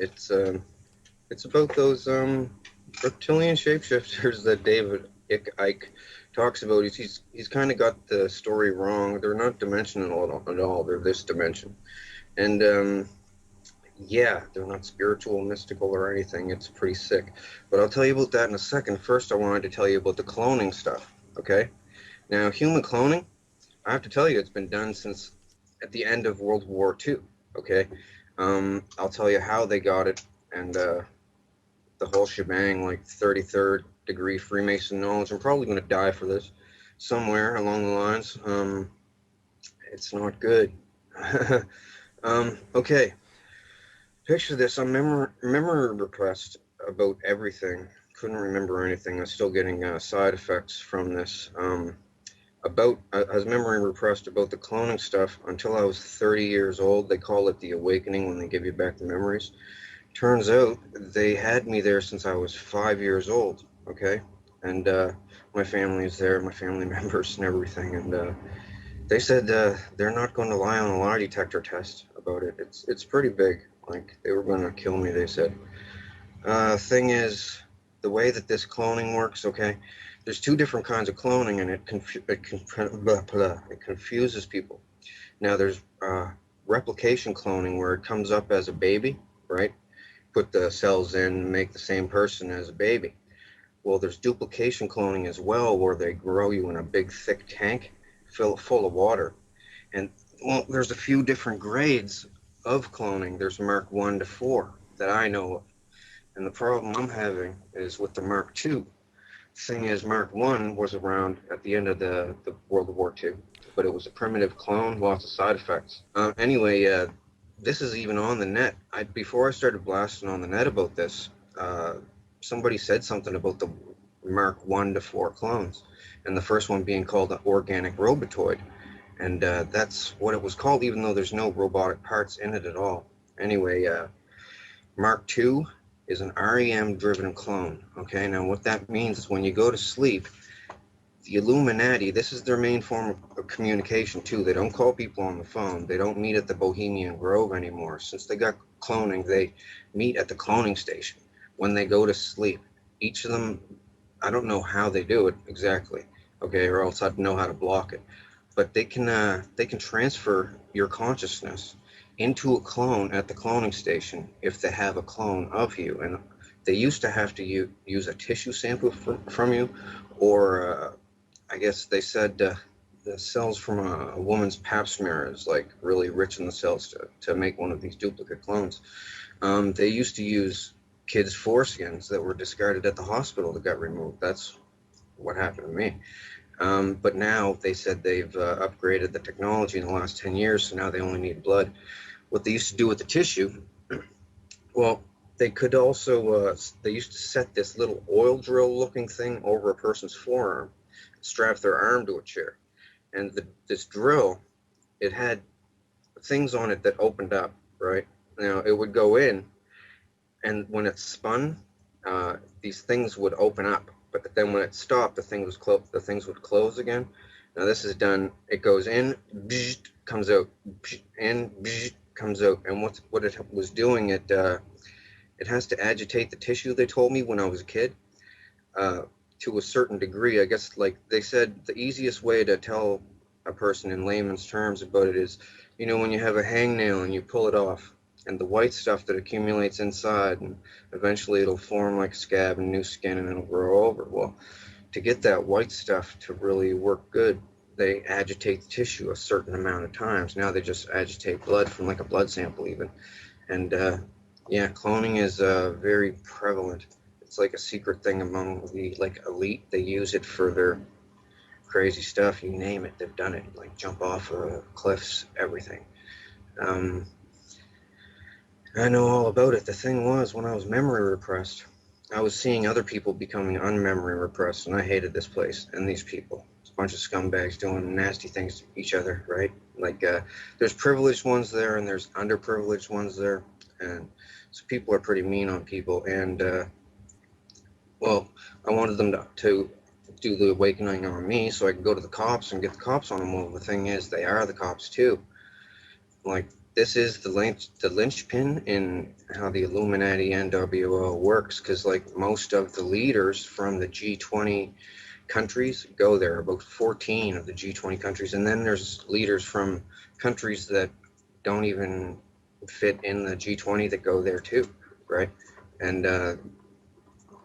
It's it's about those reptilian shapeshifters that David Icke talks about. He's kind of got the story wrong. They're not dimensional at all. They're this dimension, and yeah, they're not spiritual, mystical, or anything. It's pretty sick. But I'll tell you about that in a second. First, I wanted to tell you about the cloning stuff. Okay, now human cloning, I have to tell you, it's been done since at the end of World War II. Okay, I'll tell you how they got it, and the whole shebang, like 33rd degree Freemason knowledge. I'm probably going to die for this somewhere along the lines. It's not good. Okay, picture this. I'm memory repressed about everything. Couldn't remember anything. I'm still getting side effects from this. I was memory repressed about the cloning stuff until I was 30 years old. They call it the awakening when they give you back the memories. Turns out they had me there since I was 5 years old, okay? And my family is there, my family members and everything. And they said they're not going to lie on a lie detector test about it. It's pretty big. Like, they were going to kill me, they said. Thing is, the way that this cloning works, okay? There's two different kinds of cloning, and it confuses people. Now, there's replication cloning, where it comes up as a baby, right? Put the cells in, make the same person as a baby. Well, there's duplication cloning as well, where they grow you in a big, thick tank full of water. And well, there's a few different grades of cloning. There's Mark 1 to 4 that I know of. And the problem I'm having is with the Mark 2. Thing is, Mark 1 was around at the end of the World War II, but it was a primitive clone, lots of side effects. Anyway, this is even on the net. Before I started blasting on the net about this, somebody said something about the Mark 1 to 4 clones, and the first one being called the organic robotoid. And that's what it was called, even though there's no robotic parts in it at all. Anyway, Mark II is an REM-driven clone. Okay, now what that means is when you go to sleep, the Illuminati, this is their main form of communication too. They don't call people on the phone. They don't meet at the Bohemian Grove anymore. Since they got cloning, they meet at the cloning station when they go to sleep. Each of them, I don't know how they do it exactly, okay, or else I'd know how to block it. But they can transfer your consciousness into a clone at the cloning station if they have a clone of you. And they used to have to use a tissue sample from you, or I guess they said the cells from a woman's pap smear is like really rich in the cells to make one of these duplicate clones. They used to use kids' foreskins that were discarded at the hospital that got removed. That's what happened to me. But now they said they've upgraded the technology in the last 10 years, so now they only need blood. What they used to do with the tissue, well, they could also, they used to set this little oil drill looking thing over a person's forearm, strap their arm to a chair. And this drill, it had things on it that opened up, right? Now, it would go in, and when it spun, these things would open up. But then when it stopped, the things would close again. Now this is done. It goes in, comes out, in, comes out. And what it was doing, it has to agitate the tissue. They told me when I was a kid, to a certain degree. I guess, like they said, the easiest way to tell a person in layman's terms about it is, when you have a hangnail and you pull it off, and the white stuff that accumulates inside, and eventually it'll form like a scab and new skin, and it'll grow over. Well, to get that white stuff to really work good, they agitate the tissue a certain amount of times. Now they just agitate blood from like a blood sample even. And yeah, cloning is very prevalent. It's like a secret thing among the like elite. They use it for their crazy stuff. You name it, they've done it. Like jump off cliffs, everything. Um, I know all about it. The thing was, when I was memory repressed, I was seeing other people becoming unmemory repressed, and I hated this place and these people. It's a bunch of scumbags doing nasty things to each other, right? Like, there's privileged ones there, and there's underprivileged ones there, and so people are pretty mean on people. And well, I wanted them to do the awakening on me, so I could go to the cops and get the cops on them. Well, the thing is, they are the cops too. Like, this is the linchpin in how the Illuminati NWO works, because like most of the leaders from the G20 countries go there, about 14 of the G20 countries, and then there's leaders from countries that don't even fit in the G20 that go there too, right? And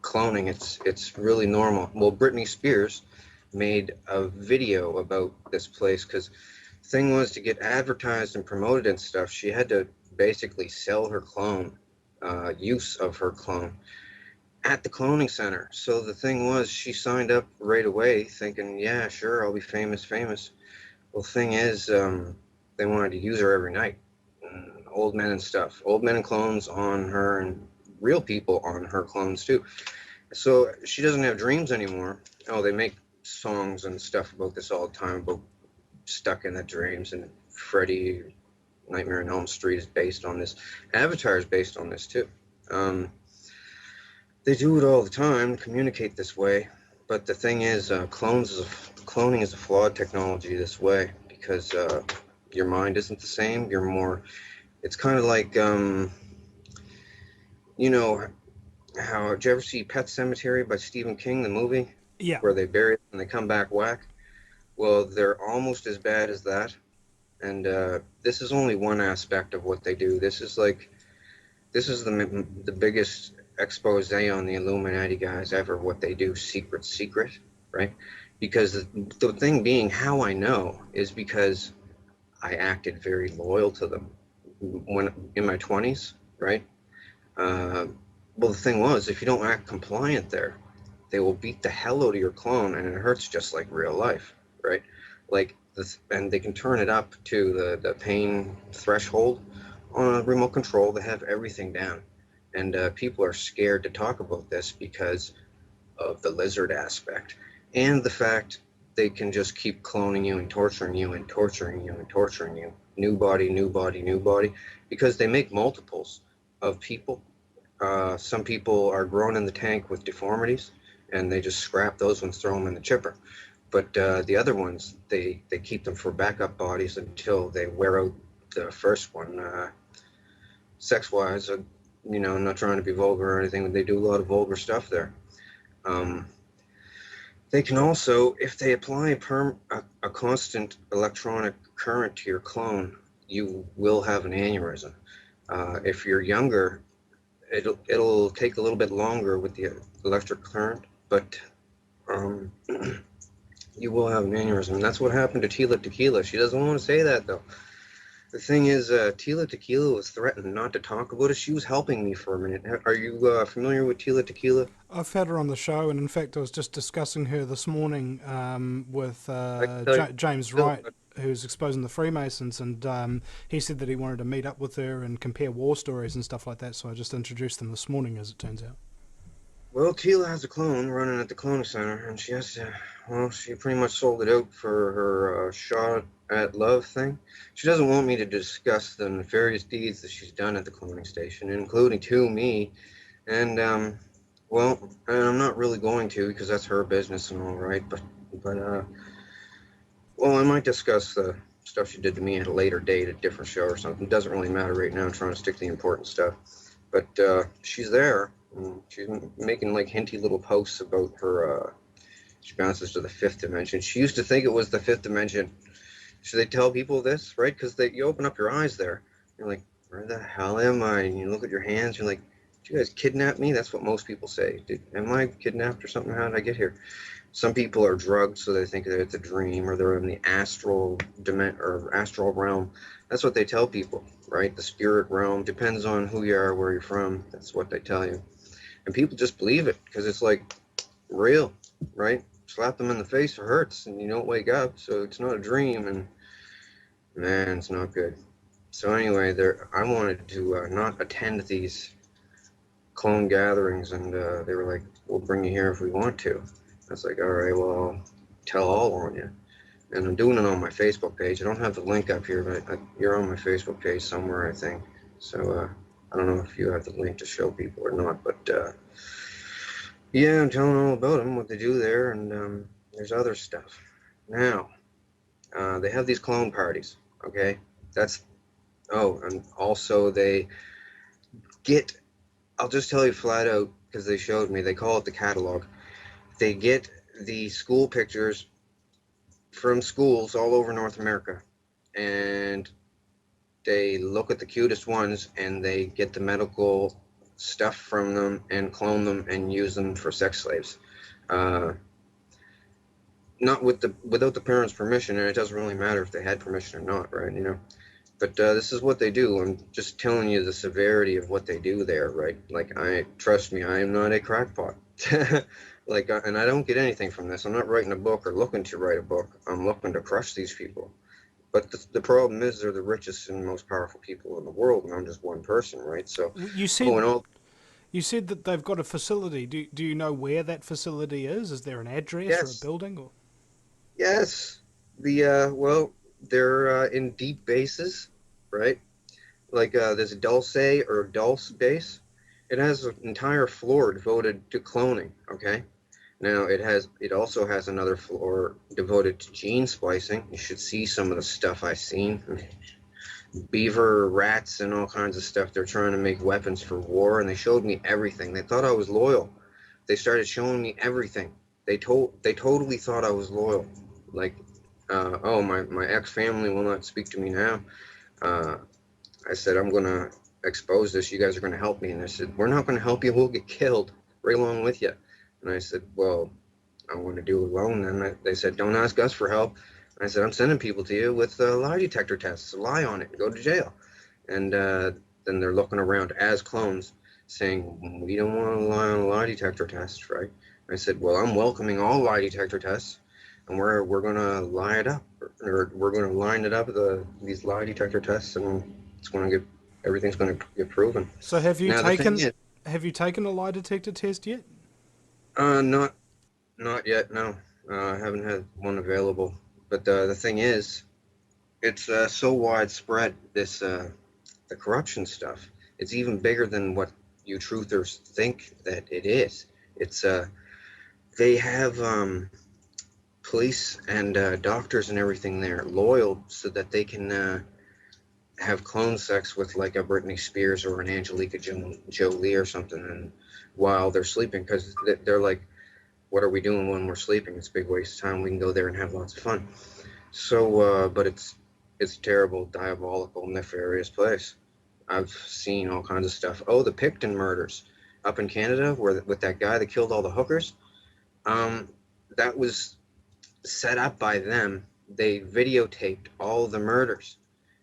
cloning, it's really normal. Well, Britney Spears made a video about this place because thing was, to get advertised and promoted and stuff, she had to basically sell her clone, use of her clone at the cloning center. So the thing was, she signed up right away thinking, yeah, sure, I'll be famous. Well, thing is, they wanted to use her every night. Old men and stuff, old men and clones on her, and real people on her clones too. So she doesn't have dreams anymore. Oh, they make songs and stuff about this all the time, about stuck in the dreams, and Freddy Nightmare on Elm Street is based on this. Avatar is based on this too. Um, they do it all the time, communicate this way. But the thing is, cloning is a flawed technology this way because your mind isn't the same. You're more. It's kind of like you know how. Did you ever see Pet Cemetery by Stephen King, the movie, Yeah. where they bury it and they come back whack? Well, they're almost as bad as that. And this is only one aspect of what they do. This is the biggest expose on the Illuminati guys ever. What they do, secret, right? Because the thing being, how I know is because I acted very loyal to them when in my 20s, right? Uh, well, the thing was, if you don't act compliant there, they will beat the hell out of your clone, and it hurts just like real life, right? Like this, and they can turn it up to the pain threshold on a remote control. They have everything down, and people are scared to talk about this because of the lizard aspect and the fact they can just keep cloning you and torturing you and torturing you and torturing you. New body, new body, new body, because they make multiples of people. Some people are grown in the tank with deformities, and they just scrap those ones, throw them in the chipper. But the other ones, they keep them for backup bodies until they wear out the first one. Sex-wise, I'm not trying to be vulgar or anything, but they do a lot of vulgar stuff there. Um, they can also, if they apply a constant electronic current to your clone, you will have an aneurysm. If you're younger, it'll take a little bit longer with the electric current, but um, you will have an aneurysm. And that's what happened to Tila Tequila. She doesn't want to say that though. The thing is, Tila Tequila was threatened not to talk about it. She was helping me for a minute. Are you familiar with Tila Tequila? I've had her on the show, and in fact, I was just discussing her this morning with I can tell you James still, Wright, who's exposing the Freemasons, and he said that he wanted to meet up with her and compare war stories and stuff like that. So I just introduced them this morning, as it turns out. well, Tila has a clone running at the clone center, and she has to. Well, she pretty much sold it out for her shot at love thing. She doesn't want me to discuss the nefarious deeds that she's done at the cloning station, including to me. And well, and I'm not really going to because that's her business and all right. But well, I might discuss the stuff she did to me at a later date, a different show or something. It doesn't really matter right now. I'm trying to stick to the important stuff. But she's there. And she's making like hinty little posts about her. She bounces to the fifth dimension. She used to think it was the fifth dimension. Should they tell people this, right? Because you open up your eyes there. You're like, where the hell am I? And you look at your hands. You're like, did you guys kidnap me? That's what most people say. Am I kidnapped or something? How did I get here? Some people are drugged, so they think that it's a dream, or they're in the astral realm. That's what they tell people, right? The spirit realm depends on who you are, where you're from. That's what they tell you, and people just believe it because it's like real, right? Slap them in the face, it hurts, and you don't wake up, so it's not a dream. And man, it's not good. So anyway, there I wanted to not attend these clone gatherings, and they were like, "We'll bring you here if we want to." I was like, "All right, well, I'll tell all on you." And I'm doing it on my Facebook page. I don't have the link up here, but you're on my Facebook page somewhere, I think. So I don't know if you have the link to show people or not, but yeah, I'm telling all about them, what they do there, and there's other stuff. Now, they have these clone parties, okay? That's, oh, and also they get, I'll just tell you flat out, because they showed me, they call it the catalog. They get the school pictures from schools all over North America, and they look at the cutest ones and they get the medical stuff from them and clone them and use them for sex slaves. Uh, Not without the parents' permission, and it doesn't really matter if they had permission or not, right? You know. But this is what they do. I'm just telling you the severity of what they do there, right? Like, I trust me, I am not a crackpot. Like, and I don't get anything from this. I'm not writing a book or looking to write a book. I'm looking to crush these people. But the problem is they're the richest and most powerful people in the world, and I'm just one person, right? So, You oh, said and all, you said that they've got a facility. Do you know where that facility is? Is there an address or a yes, building? Or yes. Well, they're in deep bases, right? Like this Dulce or Dulce base. It has an entire floor devoted to cloning. Okay. Now it also has another floor devoted to gene splicing. You should see some of the stuff I've seen. Beaver, rats, and all kinds of stuff. They're trying to make weapons for war, and they showed me everything. They thought I was loyal. They started showing me everything. They totally thought I was loyal. Like, oh, my ex family will not speak to me now. Uh, I said, I'm going to expose this. You guys are going to help me. And they said, we're not going to help you. We'll get killed right along with you. And I said, well, I'm going to do it alone. And they said, don't ask us for help. And I said, I'm sending people to you with lie detector tests. Lie on it and go to jail. And then they're looking around as clones saying, we don't want to lie on a lie detector test, right? I said, well, I'm welcoming all lie detector tests. And we're gonna line it up, or we're gonna line it up these lie detector tests, and it's going to get everything's going to get proven. so Now the thing is, have you taken a lie detector test yet? not yet. No, I haven't had one available. But the thing is, it's so widespread. The corruption stuff. It's even bigger than what you truthers think that it is. It's they have police and doctors and everything there loyal so that they can have clone sex with like a Britney Spears or an Angelica Jolie or something, and while they're sleeping, because they're like, what are we doing when we're sleeping? It's a big waste of time. We can go there and have lots of fun. So, but it's a terrible, diabolical, nefarious place. I've seen all kinds of stuff. Oh, the Picton murders up in Canada, where with that guy that killed all the hookers. Um, that was set up by them. They videotaped all the murders.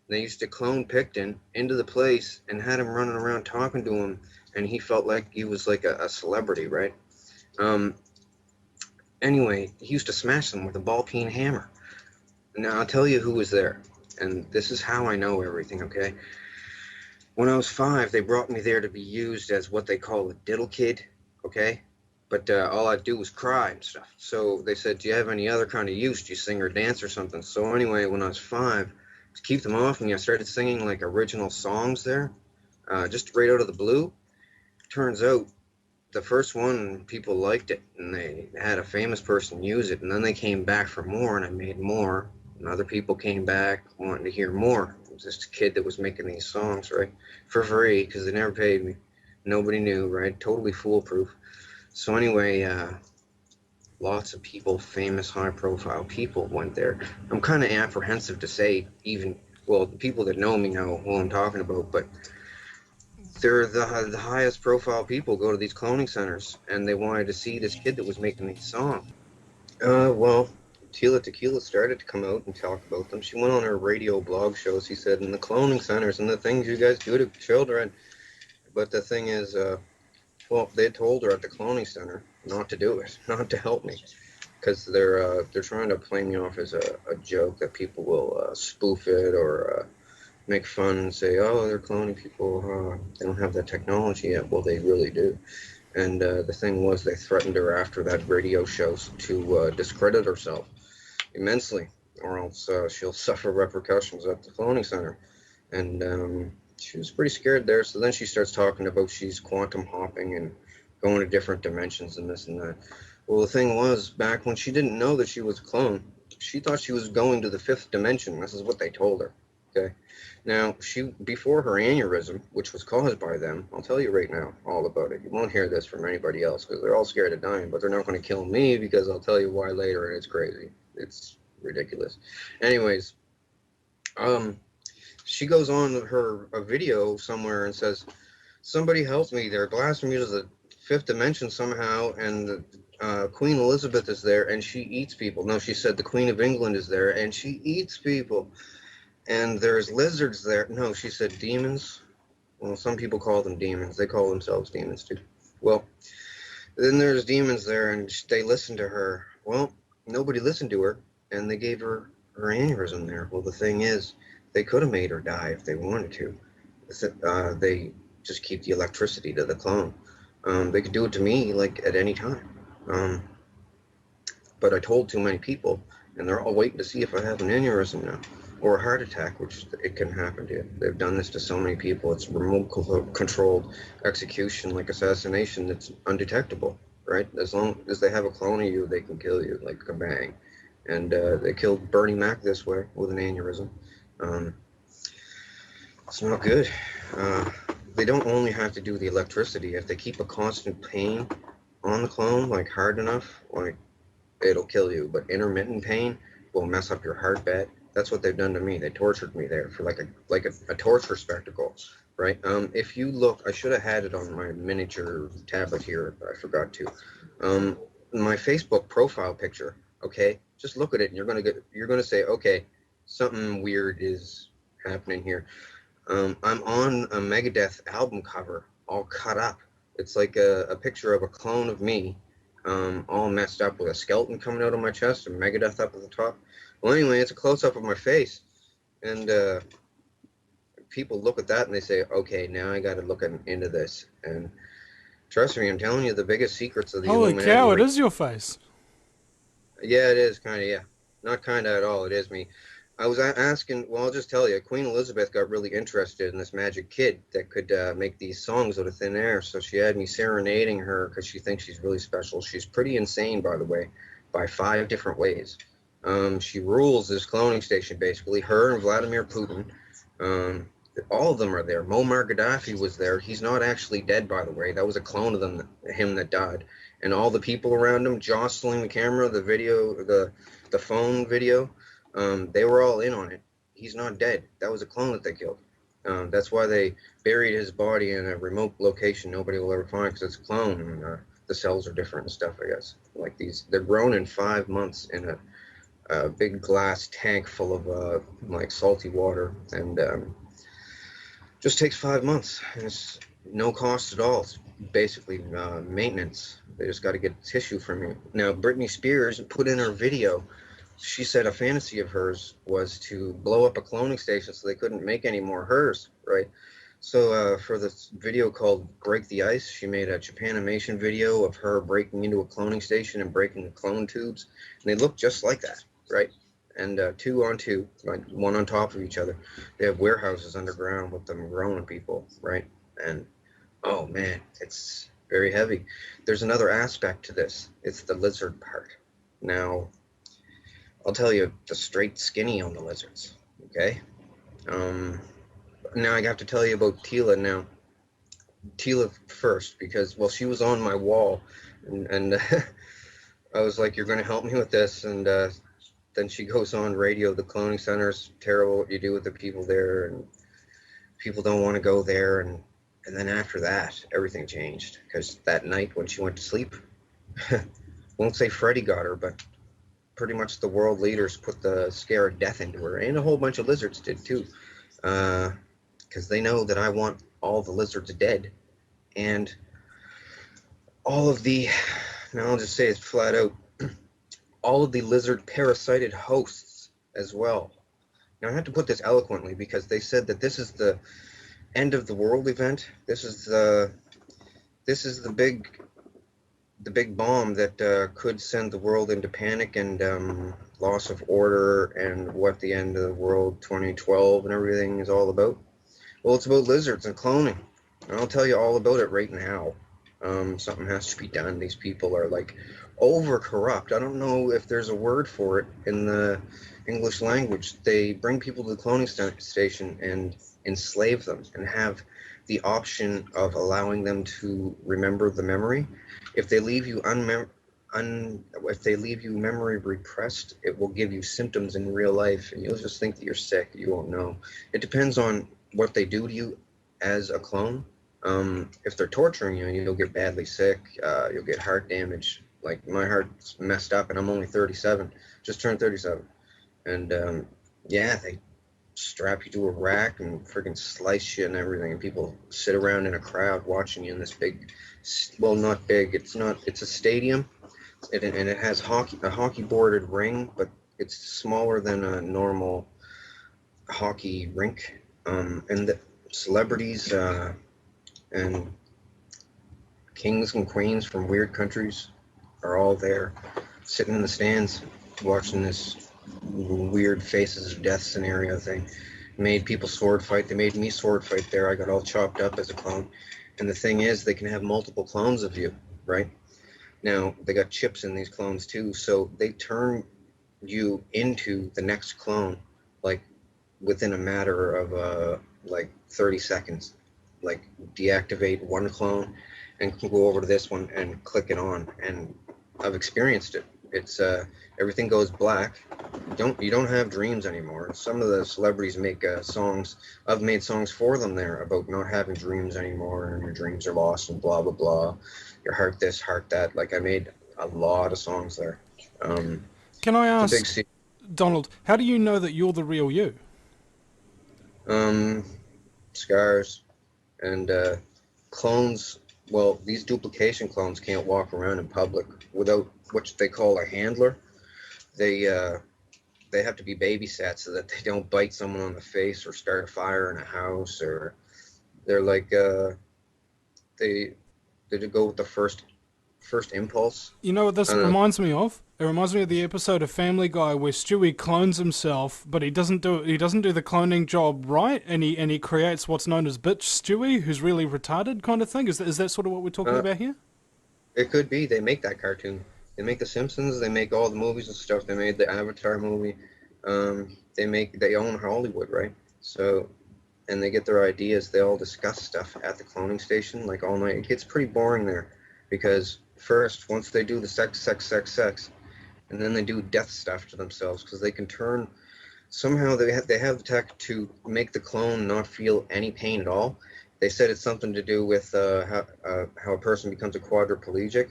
They used to clone Picton into the place and had him running around talking to him, and he felt like he was like a celebrity, right? Um, anyway, he used to smash them with a ball peen hammer. Now I'll tell you who was there, and this is how I know everything. Okay, when I was 5, they brought me there to be used as what they call a diddle kid. Okay, but all I'd do was cry and stuff. So they said, "Do you have any other kind of use? Do you sing or dance or something?" So anyway, when I was 5, to keep them off me, I started singing like original songs there, just right out of the blue. Turns out the first one, people liked it, and they had a famous person use it, and then they came back for more, and I made more, and other people came back wanting to hear more. It was just a kid that was making these songs, right, for free, because they never paid me. Nobody knew, right? Totally foolproof. So anyway, lots of people, famous, high-profile people went there. I'm kind of apprehensive to say even, well, the people that know me know who I'm talking about, but they're the highest profile people go to these cloning centers, and they wanted to see this kid that was making these songs. Well, Tila Tequila started to come out and talk about them. She went on her radio blog shows. She said, in the cloning centers and the things you guys do to children. But the thing is, well, they told her at the cloning center not to do it, not to help me, because they're trying to play me off as a joke that people will spoof it or make fun and say, oh, they're cloning people. They don't have that technology yet. Well, they really do. And the thing was, they threatened her after that radio show to discredit herself immensely, or else she'll suffer repercussions at the cloning center. And she was pretty scared there. So then she starts talking about she's quantum hopping and going to different dimensions and this and that. Well, the thing was, back when she didn't know that she was a clone, she thought she was going to the fifth dimension. This is what they told her. Okay. Now, she before her aneurysm, which was caused by them, I'll tell you right now all about it. You won't hear this from anybody else because they're all scared of dying, but they're not going to kill me because I'll tell you why later, and it's crazy. It's ridiculous. Anyways, um, she goes on her a video somewhere and says, "Somebody help me! They're blasting me to the fifth dimension somehow, and Queen Elizabeth is there, and she eats people." No, she said the Queen of England is there, and she eats people. And there's lizards there. No, she said demons. Well, some people call them demons. They call themselves demons too. Well, then there's demons there, and they listen to her. Well, nobody listened to her, and they gave her aneurysm there. Well, the thing is, they could have made her die if they wanted to. They just keep the electricity to the clone. They could do it to me like at any time. Um, but I told too many people, and they're all waiting to see if I have an aneurysm now or a heart attack, which it can happen to you. They've done this to so many people. It's remote controlled execution, like assassination, that's undetectable, right? As long as they have a clone of you, they can kill you like a bang. And they killed Bernie Mac this way with an aneurysm. Um, it's not good. Uh, they don't only have to do the electricity. If they keep a constant pain on the clone, like hard enough, like it'll kill you. But intermittent pain will mess up your heart bed. That's what they've done to me. They tortured me there for like a torture spectacle, right? If you look, I should have had it on my miniature tablet here, but I forgot to. Um, my Facebook profile picture. Okay, just look at it, and you're gonna say, okay, something weird is happening here. I'm on a Megadeth album cover, all cut up. It's like a picture of a clone of me, all messed up with a skeleton coming out of my chest and Megadeth up at the top. Well, anyway, it's a close up of my face, and people look at that and they say, "Okay, now I got to look into this." And trust me, I'm telling you, the biggest secrets of the Holy Illuminati. cow! It is your face. Yeah, it is kind of, yeah. Not kind of at all. It is me. I was asking, well, I'll just tell you, Queen Elizabeth got really interested in this magic kid that could make these songs out of thin air. So she had me serenading her because she thinks she's really special. She's pretty insane, by the way, by 5 different ways. She rules this cloning station, basically. Her and Vladimir Putin. Um, all of them are there. Muammar Gaddafi was there. He's not actually dead, by the way. That was a clone of him that died. And all the people around him jostling the camera, the video, the phone video, they were all in on it. He's not dead. That was a clone that they killed. That's why they buried his body in a remote location nobody will ever find because it's a clone. And, the cells are different and stuff, I guess. Like these, they're grown in 5 months in a big glass tank full of like salty water, and just takes 5 months. And it's no cost at all. It's basically maintenance. They just got to get tissue from you. Now, Britney Spears put in her video. She said a fantasy of hers was to blow up a cloning station so they couldn't make any more hers, right? So for this video called Break the Ice, she made a Japanimation video of her breaking into a cloning station and breaking the clone tubes. And they look just like that, right? And 2 on 2, like one on top of each other. They have warehouses underground with them growing people, right? And oh man, it's very heavy. There's another aspect to this. It's the lizard part. Now, I'll tell you the straight skinny on the lizards, okay? Um, Now I have to tell you about Tila now. Tila first, because, well, she was on my wall, and I was like, you're going to help me with this, and then she goes on radio, the cloning center's terrible what you do with the people there, and people don't want to go there, and then after that, everything changed, because that night when she went to sleep, won't say Freddy got her, but pretty much the world leaders put the scare of death into her, and a whole bunch of lizards did too, because they know that I want all the lizards dead, and all of the, now I'll just say it flat out, all of the lizard parasited hosts as well. Now, I had to put this eloquently because they said that this is the end of the world event. This is the big bomb that could send the world into panic and loss of order, and what the end of the world 2012 and everything is all about. Well, it's about lizards and cloning. And I'll tell you all about it right now. Something has to be done. These people are like over corrupt. I don't know if there's a word for it in the English language. They bring people to the cloning station and enslave them and have the option of allowing them to remember the memory. If they leave you if they leave you memory repressed, it will give you symptoms in real life, and you'll just think that you're sick. You won't know. It depends on what they do to you as a clone. If they're torturing you, you'll get badly sick. You'll get heart damage. Like my heart's messed up, and I'm only 37. Just turned 37, and yeah, they strap you to a rack and freaking slice you and everything. And people sit around in a crowd watching you in this big, well, not big. It's not. It's a stadium, and it has a hockey boarded ring, but it's smaller than a normal hockey rink. And the celebrities and kings and queens from weird countries are all there, sitting in the stands, watching this weird faces of death scenario thing. Made people sword fight. They made me sword fight there. I got all chopped up as a clone. And the thing is, they can have multiple clones of you, right? Now, they got chips in these clones too, so they turn you into the next clone, like within a matter of like 30 seconds. Like deactivate one clone and go over to this one and click it on. And I've experienced it. It's everything goes black. You don't have dreams anymore. Some of the celebrities make songs. I've made songs for them there about not having dreams anymore, and your dreams are lost and blah blah blah. Your heart this, heart that. Like I made a lot of songs there. Um, Can I it's a big ask, secret. Donald, how do you know that you're the real you? Um, Scars and clones. Well, these duplication clones can't walk around in public without what they call a handler. They uh, they have to be babysat so that they don't bite someone on the face or start a fire in a house, or they're like they they go with the first impulse. You know what I this don't know. reminds me of? It reminds me of the episode of Family Guy where Stewie clones himself, but he doesn't do the cloning job right, and he creates what's known as bitch Stewie, who's really retarded kind of thing. Is that sort of what we're talking Uh, about here? it could be they make that cartoon. They make The Simpsons. They make all the movies and stuff. They made the Avatar movie. They own Hollywood, right? So and they get their ideas. They all discuss stuff at the cloning station like all night. It gets pretty boring there because first, once they do the sex, and then they do death stuff to themselves because they can turn. Somehow they have the tech to make the clone not feel any pain at all. They said it's something to do with how a person becomes a quadriplegic.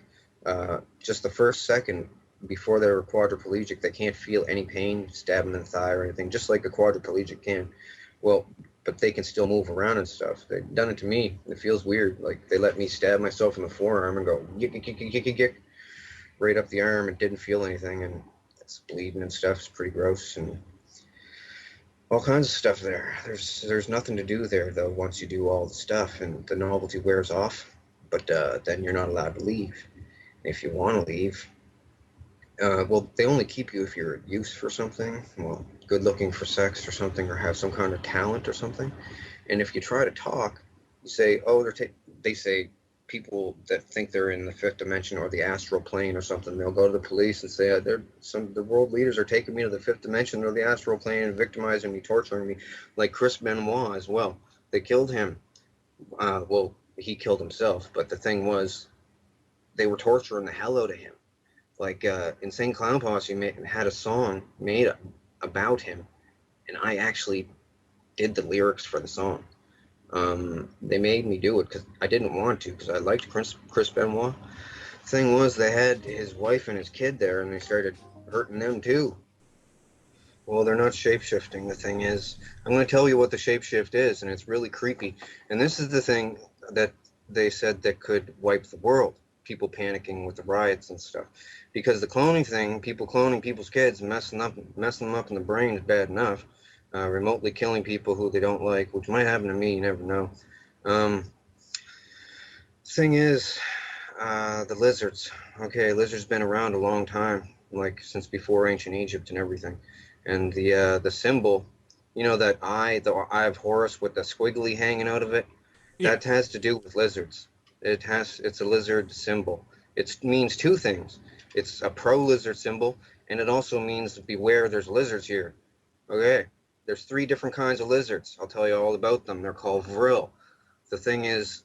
Just the first second before they're quadriplegic, they can't feel any pain, stab them in the thigh or anything, just like a quadriplegic can. Well, but they can still move around and stuff. They've done it to me. It feels weird. Like they let me stab myself in the forearm and go yick, yick, yick, yick, yick, yick, right up the arm and didn't feel anything, and it's bleeding and stuff. It's pretty gross and all kinds of stuff there. There's nothing to do there though once you do all the stuff and the novelty wears off. But then you're not allowed to leave. If you want to leave, well, they only keep you if you're a use for something. Well, good looking for sex or something, or have some kind of talent or something. And if you try to talk, you say, "Oh, they say people that think they're in the fifth dimension or the astral plane or something. They'll go to the police and say, the world leaders are taking me to the fifth dimension or the astral plane and victimizing me, torturing me, like Chris Benoit as well. They killed him. Well, he killed himself, but the thing was, they were torturing the hell out of him. Like Insane Clown Posse had a song made about him, and I actually did the lyrics for the song. They made me do it because I didn't want to because I liked Chris Benoit. Thing was, they had his wife and his kid there, and they started hurting them too. Well, they're not shapeshifting. The thing is, I'm going to tell you what the shapeshift is, and it's really creepy. And this is the thing that they said that could wipe the world. People panicking with the riots and stuff, because the cloning thing, people cloning people's kids, messing them up in the brain is bad enough. remotely killing people who they don't like, which might happen to me. You never know. Um, Thing is, the lizards. Okay, lizards been around a long time, like since before ancient Egypt and everything. And the symbol, you know that eye, the eye of Horus with the squiggly hanging out of it, Yeah. that has to do with lizards. It's a lizard symbol. It means two things. It's a pro lizard symbol, and it also means beware. There's lizards here. Okay, there's three different kinds of lizards. I'll tell you all about them. They're called vril. The thing is,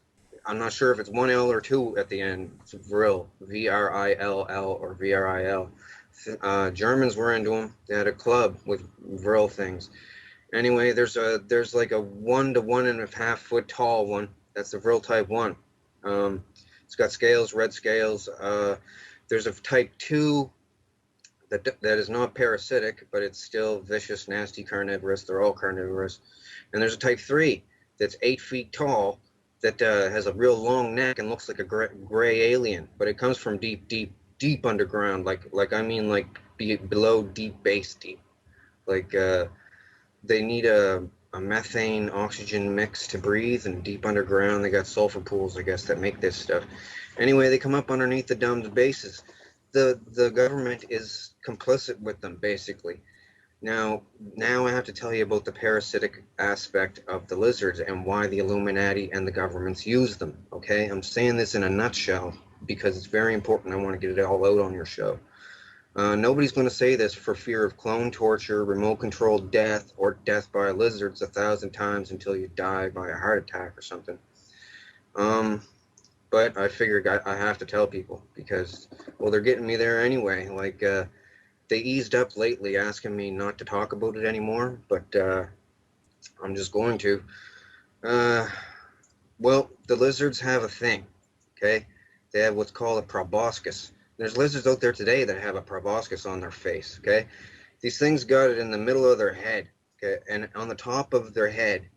I'm not sure if it's one L or two at the end. It's vril, VRILL or VRIL. Germans were into them. They had a club with vril things. Anyway, there's like a 1 to 1.5 foot tall one. That's the vril type one. Um, it's got scales, red scales. There's a type two that is not parasitic, but it's still vicious, nasty, carnivorous. They're all carnivorous. And there's a type three that's 8 feet tall that has a real long neck and looks like a gray alien, but it comes from deep, deep, deep underground. Like I mean, like below deep base deep. Like they need a methane oxygen mix to breathe, and deep underground they got sulfur pools, I guess, that make this stuff. Anyway, they come up underneath the dome's bases. The government is complicit with them, basically. Now I have to tell you about the parasitic aspect of the lizards and why the Illuminati and the governments use them. Okay, I'm saying this in a nutshell because it's very important. I want to get it all out on your show. Nobody's going to say this for fear of clone torture, remote controlled death, or death by lizards 1,000 times until you die by a heart attack or something. Um, but I figured I have to tell people because, well, they're getting me there anyway. Like, they eased up lately, asking me not to talk about it anymore, but I'm just going to. Uh, well, the lizards have a thing, okay? They have what's called a proboscis. There's lizards out there today that have a proboscis on their face, okay? These things got it in the middle of their head, okay, and on the top of their head.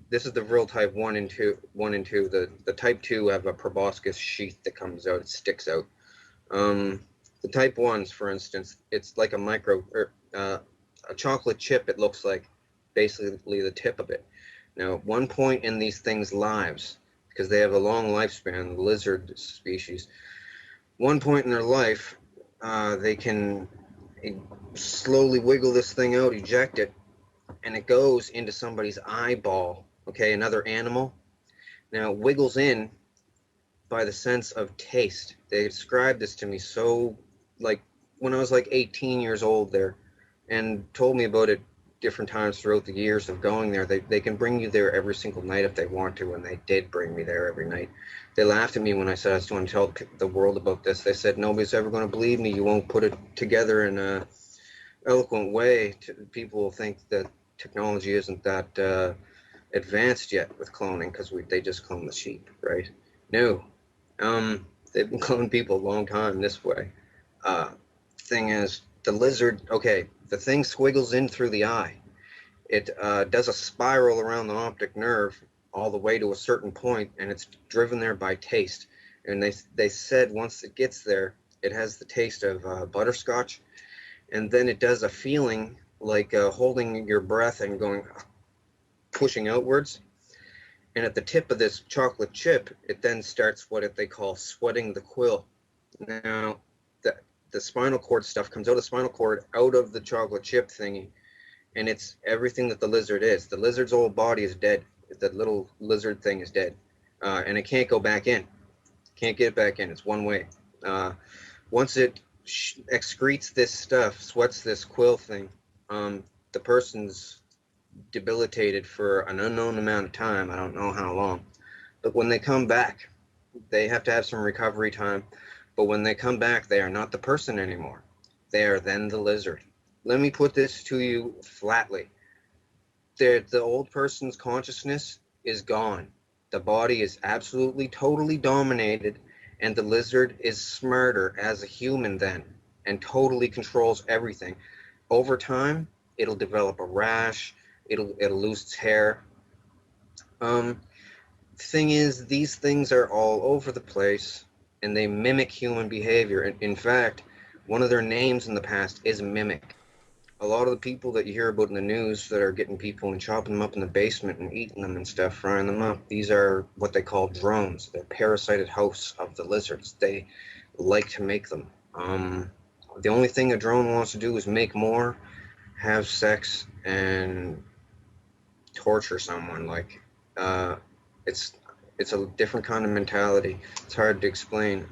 This is the real type one and two. The type two have a proboscis sheath that comes out, it sticks out. The type ones, for instance, it's like a a chocolate chip. It looks like basically the tip of it. Now, at one point in these things' lives, because they have a long lifespan, the lizard species, one point in their life, they can slowly wiggle this thing out, eject it, and it goes into somebody's eyeball, okay, another animal. Now, it wiggles in by the sense of taste. They described this to me so, like, when I was like 18 years old there, and told me about it different times throughout the years of going there. They can bring you there every single night if they want to, and they did bring me there every night. They laughed at me when I said I was going to tell the world about this. They said, nobody's ever going to believe me. You won't put it together in a eloquent way. People will think that technology isn't that advanced yet with cloning because they just clone the sheep, right? No, they've been cloning people a long time this way. Uh, Thing is, the lizard. Okay, the thing squiggles in through the eye. It does a spiral around the optic nerve all the way to a certain point, and it's driven there by taste. And they said once it gets there, it has the taste of butterscotch, and then it does a feeling like holding your breath and going pushing outwards. And at the tip of this chocolate chip, it then starts they call sweating the quill. Now, the spinal cord stuff comes out of the spinal cord, out of the chocolate chip thingy, and it's everything that the lizard is. The lizard's whole body is dead. The little lizard thing is dead, and it can't go back in. Can't get back in. It's one way. Uh, Once it excretes this stuff, sweats this quill thing, the person's debilitated for an unknown amount of time. I don't know how long. But when they come back, they have to have some recovery time. But when they come back, they are not the person anymore. They are then the lizard. Let me put this to you flatly. The old person's consciousness is gone. The body is absolutely, totally dominated, and the lizard is smarter as a human then and totally controls everything. Over time, it'll develop a rash, it'll lose its hair. Um, Thing is, these things are all over the place, and they mimic human behavior. In fact, one of their names in the past is mimic. A lot of the people that you hear about in the news that are getting people and chopping them up in the basement and eating them and stuff, frying them up, these are what they call drones. They're parasited hosts of the lizards. They like to make them. The only thing a drone wants to do is make more, have sex, and torture someone. Like, uh, it's it's a different kind of mentality. It's hard to explain.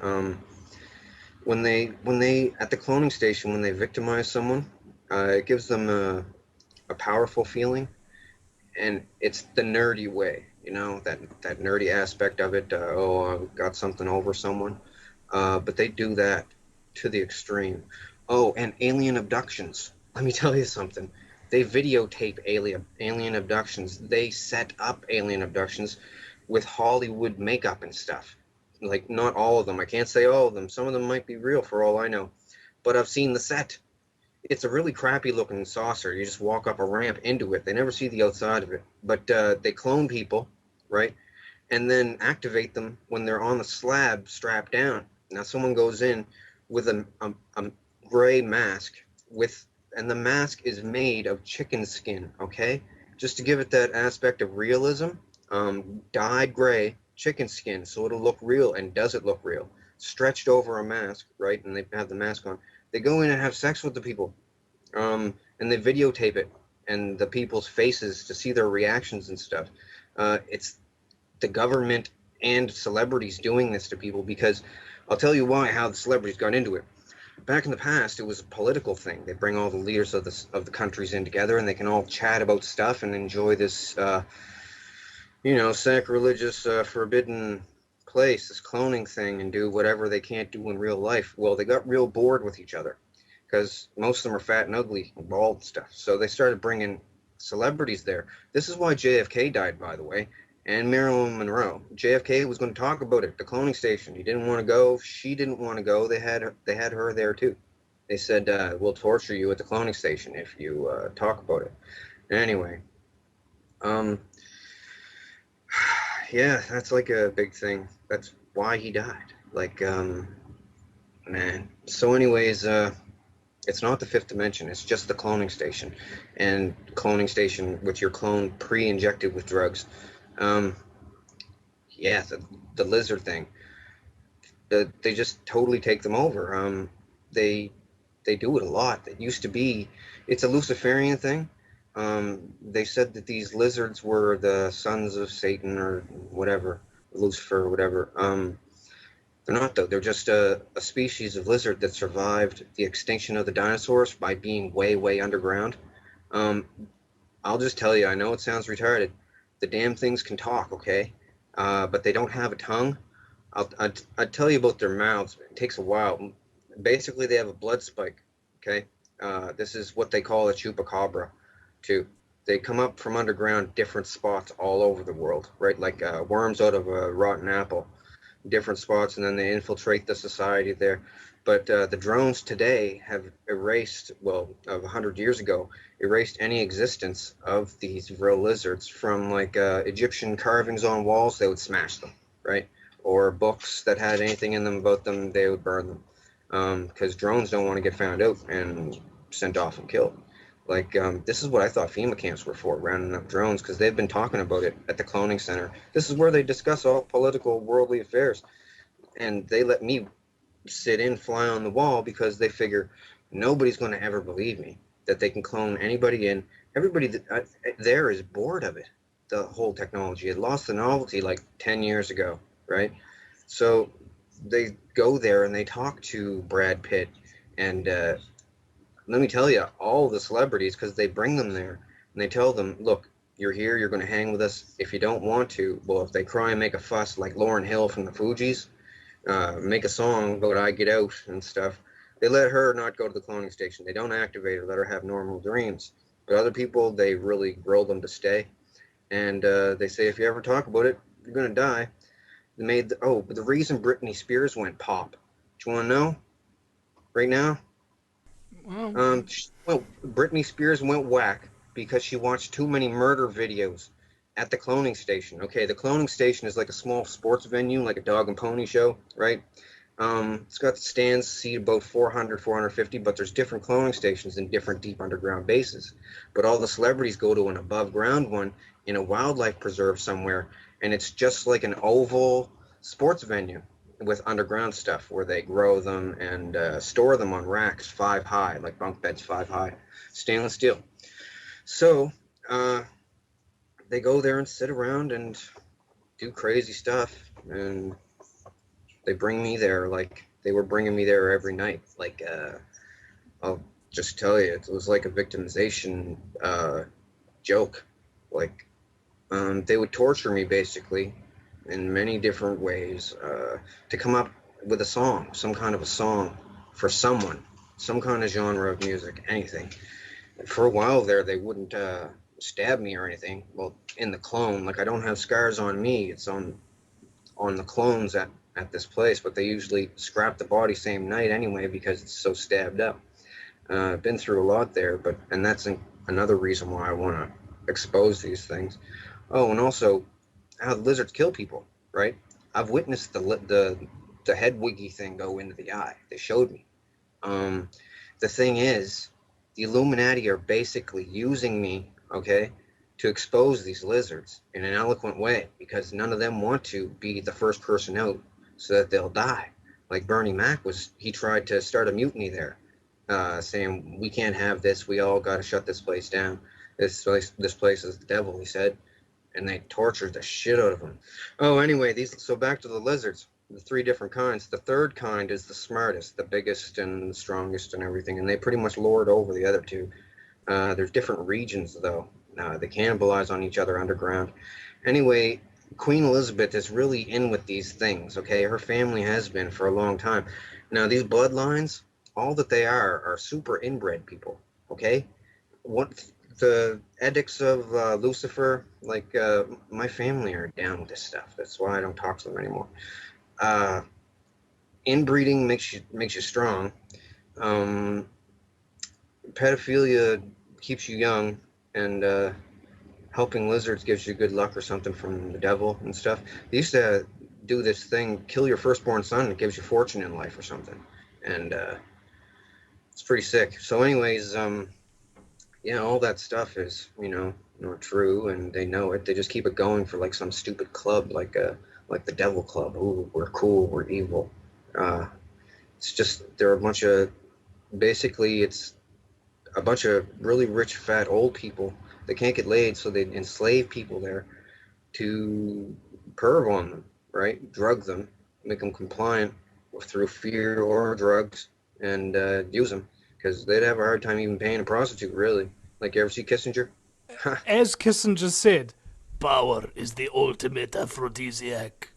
When they at the cloning station, when they victimize someone, it gives them a powerful feeling, and it's the nerdy way, that nerdy aspect of it. Oh, I got something over someone, but they do that to the extreme. Oh, and alien abductions. Let me tell you something. They videotape alien abductions. They set up alien abductions with Hollywood makeup and stuff. Like, not all of them. I can't say all of them. Some of them might be real for all I know. But I've seen the set. It's a really crappy looking saucer. You just walk up a ramp into it. They never see the outside of it. But they clone people, right? And then activate them when they're on the slab strapped down. Now someone goes in with a gray mask with, and the mask is made of chicken skin. Okay, just to give it that aspect of realism. Dyed gray chicken skin, so it'll look real. And does it look real? Stretched over a mask, right? And they have the mask on. They go in and have sex with the people, and they videotape it and the people's faces to see their reactions and stuff. It's the government and celebrities doing this to people because I'll tell you why, how the celebrities got into it. Back in the past, it was a political thing. They bring all the leaders of the countries in together, and they can all chat about stuff and enjoy this, sacrilegious, forbidden place, this cloning thing, and do whatever they can't do in real life. Well, they got real bored with each other because most of them are fat and ugly and bald and stuff. So they started bringing celebrities there. This is why JFK died, by the way, and Marilyn Monroe. JFK was going to talk about it, the cloning station. He didn't want to go. She didn't want to go. They had her there too. They said, "We'll torture you at the cloning station if you talk about it." Anyway, um, yeah, that's like a big thing. That's why he died. Like, man. So, anyways, it's not the fifth dimension. It's just the cloning station, and cloning station with your clone pre-injected with drugs. Um, yeah, the lizard thing. They just totally take them over. They they do it a lot. It used to be, it's a Luciferian thing. They said that these lizards were the sons of Satan or whatever, Lucifer or whatever. They're not though. They're just a species of lizard that survived the extinction of the dinosaurs by being way, way underground. Um, I'll just tell you, I know it sounds retarded. The damn things can talk, okay? But they don't have a tongue. I'll tell you about their mouths. It takes a while. Basically, they have a blood spike, okay? This is what they call a chupacabra, too. They come up from underground different spots all over the world, right? Like worms out of a rotten apple, different spots, and then they infiltrate the society there. But the drones today have erased, well, of 100 years ago, erased any existence of these real lizards from like Egyptian carvings on walls. They would smash them, right? Or books that had anything in them about them, they would burn them. Because drones don't want to get found out and sent off and killed. Like, this is what I thought FEMA camps were for, rounding up drones, because they've been talking about it at the cloning center. This is where they discuss all political, worldly affairs. And they let me sit in, fly on the wall, because they figure nobody's going to ever believe me that they can clone anybody in. Everybody there is bored of it, the whole technology. It lost the novelty like 10 years ago, right? So they go there and they talk to Brad Pitt and let me tell you, all the celebrities, because they bring them there and they tell them, look, you're here, you're going to hang with us. If you don't want to, well, if they cry and make a fuss like Lauryn Hill from the Fugees, make a song about I Get Out and stuff, they let her not go to the cloning station. They don't activate her, let her have normal dreams. But other people, they really grill them to stay. And they say, if you ever talk about it, you're going to die. But the reason Britney Spears went pop, do you want to know right now? Well, Well, Britney Spears went whack because she watched too many murder videos at the cloning station. Okay, the cloning station is like a small sports venue, like a dog and pony show, right? It's got stands seat about 400, 450, but there's different cloning stations in different deep underground bases. But all the celebrities go to an above ground one in a wildlife preserve somewhere, and it's just like an oval sports venue with underground stuff where they grow them and store them on racks 5 high, like bunk beds 5 high, stainless steel. So uh, they go there and sit around and do crazy stuff, and they bring me there like they were bringing me there every night. Like I'll just tell you, it was like a victimization joke. Like they would torture me basically in many different ways to come up with a song, some kind of a song for someone, some kind of genre of music, anything. For a while there, they wouldn't stab me or anything. Well, in the clone, like I don't have scars on me; it's on the clones at this place, but they usually scrap the body same night anyway because it's so stabbed up. I've been through a lot there, but and that's another reason why I want to expose these things. Oh, and also how the lizards kill people, right? I've witnessed the head wiggy thing go into the eye. They showed me. Um, the thing is, the Illuminati are basically using me, okay, to expose these lizards in an eloquent way because none of them want to be the first person out so that they'll die. Like Bernie Mac was, he tried to start a mutiny there, saying we can't have this. We all got to shut this place down. This place is the devil, he said, and they tortured the shit out of him. Oh, anyway, these. So back to the lizards. The three different kinds. The third kind is the smartest, the biggest, and the strongest, and everything, and they pretty much lord over the other two. There's different regions though. They cannibalize on each other underground. Anyway, Queen Elizabeth is really in with these things. Okay, her family has been for a long time. Now these bloodlines, all that they are super inbred people. Okay, what the edicts of Lucifer, like my family are down with this stuff. That's why I don't talk to them anymore. Uh, Inbreeding makes you strong. Um, Pedophilia keeps you young, and helping lizards gives you good luck or something from the devil and stuff. They used to do this thing, kill your firstborn son, and it gives you fortune in life or something, and it's pretty sick. So, anyways, yeah, all that stuff is, not true, and they know it. They just keep it going for like some stupid club, like the Devil Club. Ooh, we're cool, we're evil. Uh, it's just they're a bunch of basically it's a bunch of really rich, fat, old people that can't get laid, so they enslave people there to perv on them, right? Drug them, make them compliant through fear or drugs, and use them because they'd have a hard time even paying a prostitute, really. Like, you ever see Kissinger? As Kissinger said, power is the ultimate aphrodisiac.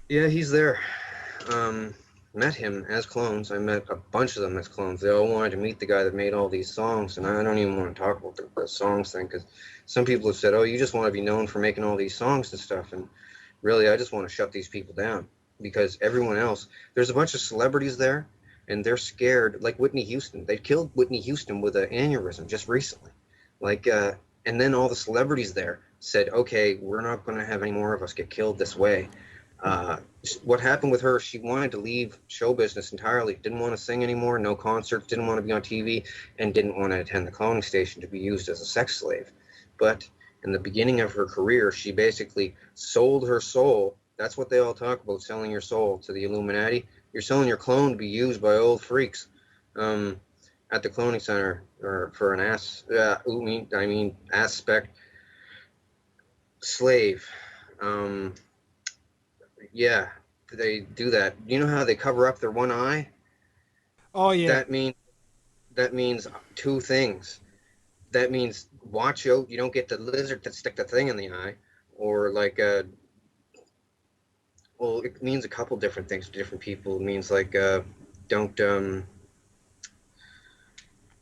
Yeah, he's there. Um, Met him as clones. I met a bunch of them as clones. They all wanted to meet the guy that made all these songs, and I don't even want to talk about the songs thing because some people have said, "Oh, you just want to be known for making all these songs and stuff," and really, I just want to shut these people down because everyone else. There's a bunch of celebrities there, and they're scared. Like Whitney Houston, they killed Whitney Houston with an aneurysm just recently. Like, and then all the celebrities there said, "Okay, we're not going to have any more of us get killed this way." Uh, what happened with her? She wanted to leave show business entirely. Didn't want to sing anymore. No concerts. Didn't want to be on TV, and didn't want to attend the cloning station to be used as a sex slave. But in the beginning of her career, she basically sold her soul. That's what they all talk about: selling your soul to the Illuminati. You're selling your clone to be used by old freaks um, at the cloning center, or for an aspect slave. Um, Yeah, they do that. You know how they cover up their one eye? Oh yeah. That mean that means two things. That means watch out you don't get the lizard to stick the thing in the eye, or like well, it means a couple different things to different people. It means like don't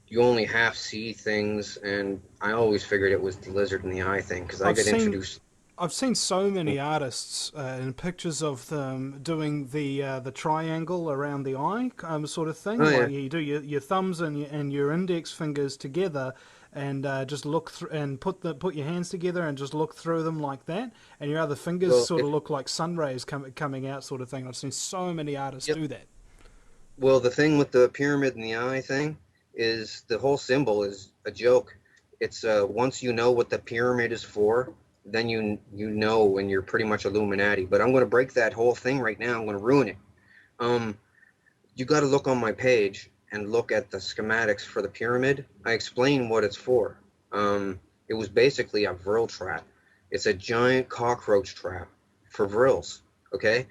you only half see things, and I always figured it was the lizard in the eye thing because I I've got seen introduced. I've seen so many artists and pictures of them doing the triangle around the eye sort of thing. Oh Like yeah, you do your thumbs and your index fingers together, and just look through and put your hands together and just look through them like that, and your other fingers Well, sort of if look like sun rays coming out, sort of thing. I've seen so many artists yep. do that. Well, the thing with the pyramid and the eye thing is the whole symbol is a joke. It's once you know what the pyramid is for, then you know when you're pretty much Illuminati. But I'm going to break that whole thing right now. I'm going to ruin it. Um, you got to look on my page and look at the schematics for the pyramid. I explain what it's for. It was basically a vril trap. It's a giant cockroach trap for vrils. Okay,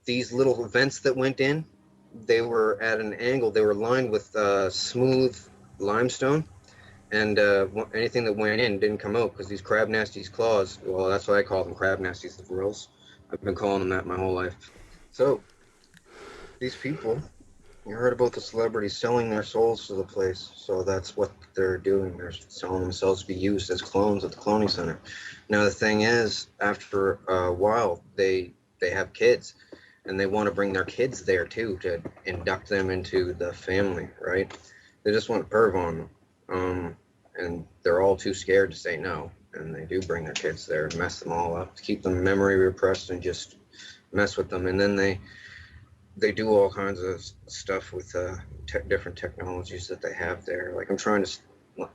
these little vents that went in, they were at an angle. They were lined with smooth limestone, and anything that went in didn't come out because these crab nasties claws. Well, that's why I call them crab nasties, the vrils. I've been calling them that my whole life. So these people, you heard about the celebrities selling their souls to the place. So that's what they're doing. They're selling themselves to be used as clones at the cloning center. Now the thing is, after a while, they have kids, and they want to bring their kids there too to induct them into the family, right? They just want to perv on them, and they're all too scared to say no, and they do bring their kids there and mess them all up to keep them memory repressed and just mess with them, and then they do all kinds of stuff with different technologies that they have there. Like I'm trying to,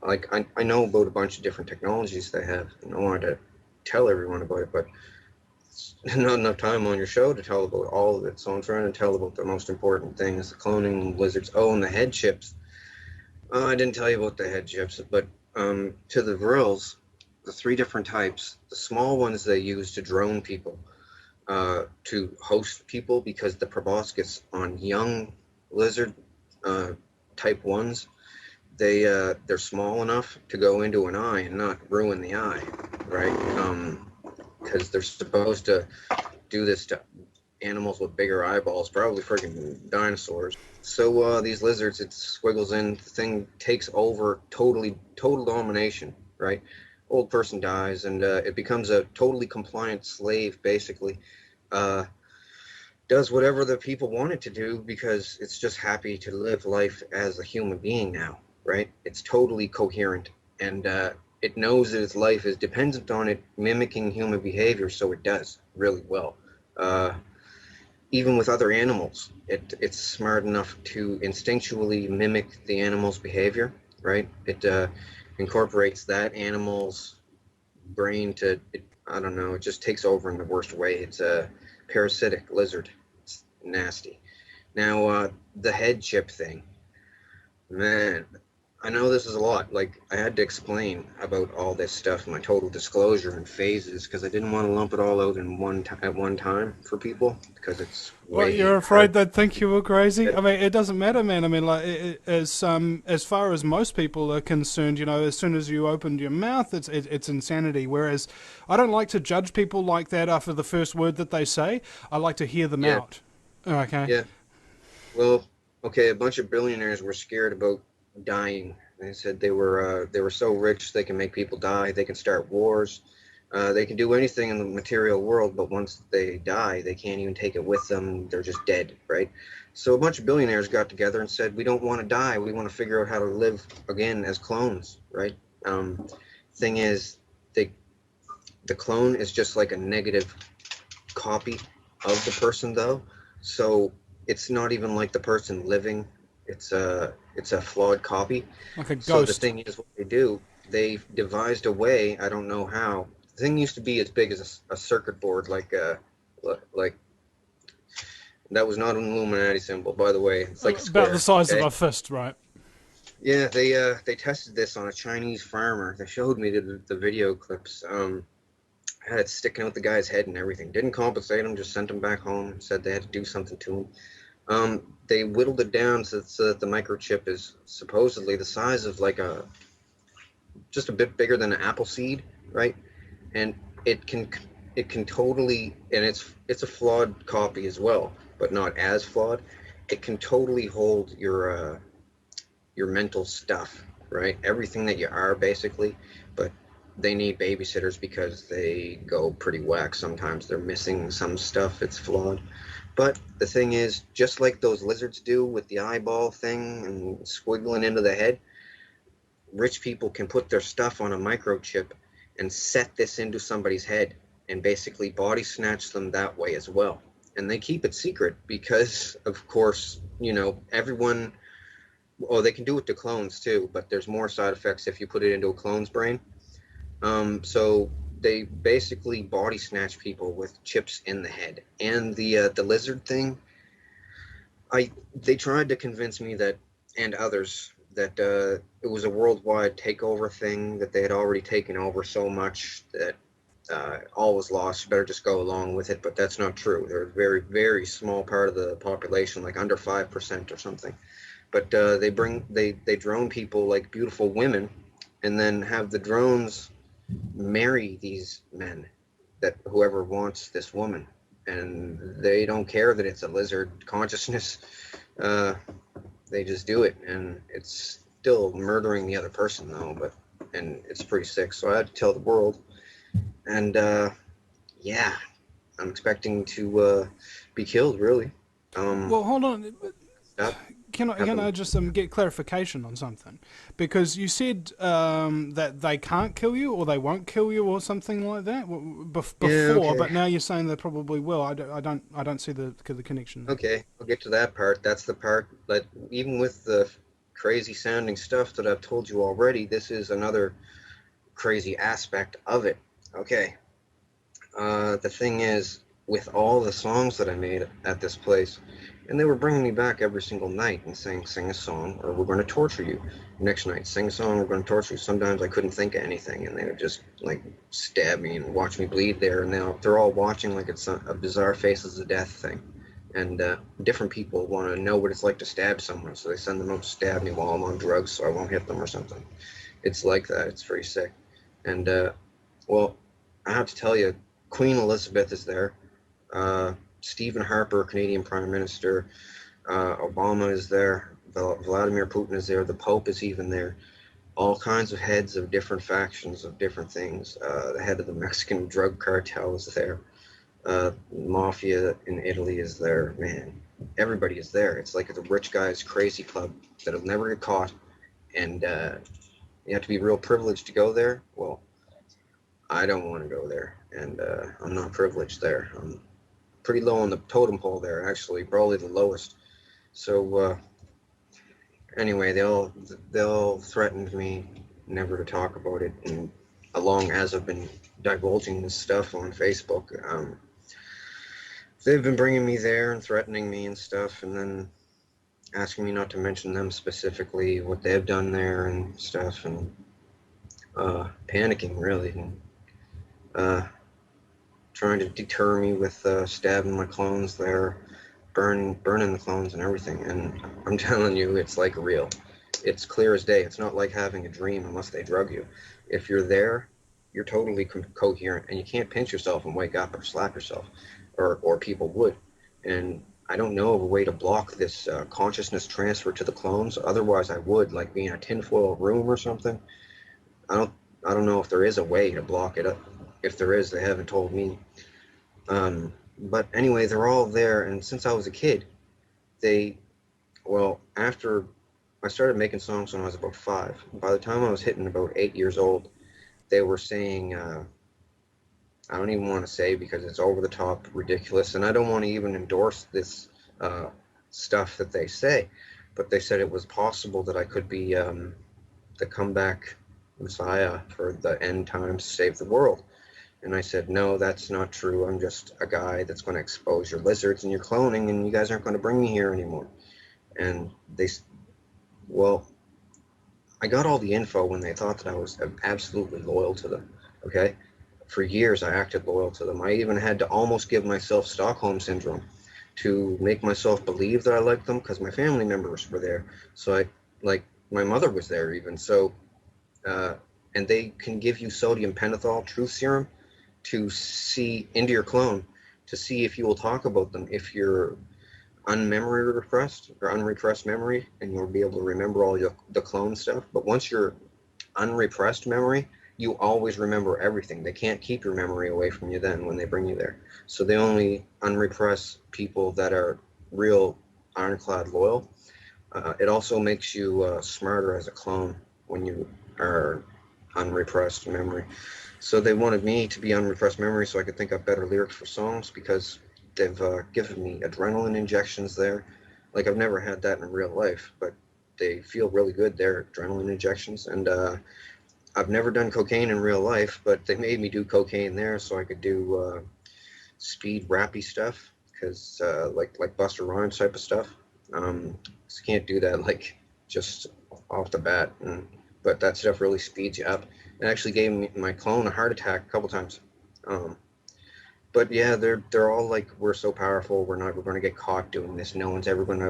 like I know about a bunch of different technologies they have, and I wanted to tell everyone about it, but not enough time on your show to tell about all of it. So I'm trying to tell about the most important things: the cloning lizards. Oh, and the head chips. I didn't tell you about the head chips, but to the vrils, the three different types. The small ones they use to drone people, to host people, because the proboscis on young lizard uh, type ones, they're small enough to go into an eye and not ruin the eye, right? Because they're supposed to do this to animals with bigger eyeballs, probably freaking dinosaurs. So these lizards, it squiggles in, the thing takes over, total domination, right? Old person dies, and it becomes a totally compliant slave, basically. Uh, does whatever the people want it to do because it's just happy to live life as a human being now, right? It's totally coherent, and it knows that its life is dependent on it mimicking human behavior, so it does really well. Uh, Even with other animals, it's smart enough to instinctually mimic the animal's behavior, right? It incorporates that animal's brain to, I don't know, it just takes over in the worst way. It's a parasitic lizard. It's nasty. Now, the head chip thing, man, I know this is a lot. Like, I had to explain about all this stuff, my total disclosure and phases, because I didn't want to lump it all out in at one time for people, because it's What, way you're hard. afraid they'd think you were crazy? I mean, it doesn't matter, man. I mean, like, as far as most people are concerned, you know, as soon as you opened your mouth, it's insanity. Whereas, I don't like to judge people like that after the first word that they say. I like to hear them Yeah, out. Okay. yeah. Well, okay, a bunch of billionaires were scared about dying. They said they were so rich they can make people die, they can start wars, they can do anything in the material world, but once they die, they can't even take it with them. They're just dead, right? So a bunch of billionaires got together and said, we don't want to die. We want to figure out how to live again as clones, right? Um, Thing is, they, the clone is just like a negative copy of the person, though. So it's not even like the person living. It's a flawed copy. Like a So the ghost. thing is, what they do, they've devised a way. I don't know how. The thing used to be as big as a circuit board, like that was not an Illuminati symbol, by the way. It's like a About the square. size of Okay. a fist, right? Yeah, they tested this on a Chinese farmer. They showed me the video clips. Had it sticking out the guy's head and everything. Didn't compensate him, just sent him back home. Said they had to do something to him. They whittled it down so that the microchip is supposedly the size of like just a bit bigger than an apple seed, right? And it can it can totally, and it's a flawed copy as well, but not as flawed. It can totally hold your mental stuff, right? Everything that you are basically, but they need babysitters because they go pretty whack sometimes. They're missing some stuff. It's flawed. But the thing is, just like those lizards do with the eyeball thing and squiggling into the head, rich people can put their stuff on a microchip and set this into somebody's head and basically body snatch them that way as well. And they keep it secret because, of course, everyone. Oh, they can do it to clones too, but there's more side effects if you put it into a clone's brain. So they basically body snatch people with chips in the head. And the lizard thing, I they tried to convince me that, and others, that it was a worldwide takeover thing, that they had already taken over so much that all was lost. You better just go along with it. But that's not true. They're a very, very small part of the population, like under 5% or something. But they drone people like beautiful women, and then have the drones marry these men, that whoever wants this woman, and they don't care that it's a lizard consciousness. Uh, they just do it, and it's still murdering the other person though. And it's pretty sick. So I had to tell the world, and yeah, I'm expecting to be killed. Really. Well, hold on. That Can I happened. just get clarification on something? Because you said that they can't kill you or they won't kill you or something like that Yeah. before, Okay. but now you're saying they probably will. I don't see the connection there. Okay, I'll get to that part. That's the part that, even with the crazy sounding stuff that I've told you already, this is another crazy aspect of it. Okay, the thing is, with all the songs that I made at this place, and they were bringing me back every single night and saying, sing a song or we're going to torture you. Next night, sing a song, we're going to torture you. Sometimes I couldn't think of anything, and they would just like stab me and watch me bleed there. And now they're all watching like it's a bizarre Faces of Death thing. And different people want to know what it's like to stab someone, so they send them out to stab me while I'm on drugs so I won't hit them or something. It's like that. It's very sick. And well, I have to tell you, Queen Elizabeth is there. Stephen Harper, Canadian Prime Minister. Obama is there. Vladimir Putin is there. The Pope is even there. All kinds of heads of different factions of different things. The head of the Mexican drug cartel is there. Mafia in Italy is there. Man, everybody is there. It's like the rich guy's crazy club that'll never get caught. And you have to be real privileged to go there. Well, I don't want to go there, and I'm not privileged there. I'm pretty low on the totem pole there, actually, probably the lowest. So anyway, they'll threatened me never to talk about it, and along as I've been divulging this stuff on Facebook, they've been bringing me there and threatening me and stuff, and then asking me not to mention them specifically, what they've done there and stuff, and panicking really, and uh, trying to deter me with stabbing my clones there, burning the clones and everything. And I'm telling you, it's like real. It's clear as day. It's not like having a dream unless they drug you. If you're there, you're totally coherent, and you can't pinch yourself and wake up or slap yourself, or people would. And I don't know of a way to block this consciousness transfer to the clones. Otherwise, I would, like being in a tinfoil room or something. I don't. I don't know if there is a way to block it. If there is, they haven't told me. But anyway, they're all there, and since I was a kid, they, well, after I started making songs when I was about 5. By the time I was hitting about 8 years old, they were saying, I don't even want to say because it's over the top ridiculous, and I don't want to even endorse this uh, stuff that they say, but they said it was possible that I could be the comeback messiah for the end times to save the world. And I said, no, that's not true. I'm just a guy that's going to expose your lizards and your cloning, and you guys aren't going to bring me here anymore. And they, well, I got all the info when they thought that I was absolutely loyal to them. Okay. For years, I acted loyal to them. I even had to almost give myself Stockholm syndrome to make myself believe that I liked them because my family members were there. So like, my mother was there even. So, uh, and they can give you sodium pentothal truth serum to see into your clone to see if you will talk about them if you're unmemory repressed or unrepressed memory, and you'll be able to remember all the clone stuff. But once you're unrepressed memory, you always remember everything. They can't keep your memory away from you then when they bring you there. So they only unrepress people that are real ironclad loyal. It also makes you smarter as a clone. when you are unrepressed memory. So they wanted me to be unrepressed memory so I could think up better lyrics for songs because they've given me adrenaline injections there. Like I've never had that in real life, but they feel really good. They're adrenaline injections, and I've never done cocaine in real life, but they made me do cocaine there so I could do speed rappy stuff because like Buster Rhymes type of stuff. Just can't do that like just off the bat, but that stuff really speeds you up. It actually gave my clone a heart attack a couple times. Um, but yeah, they're all like we're so powerful. We're going to get caught doing this. No one's ever going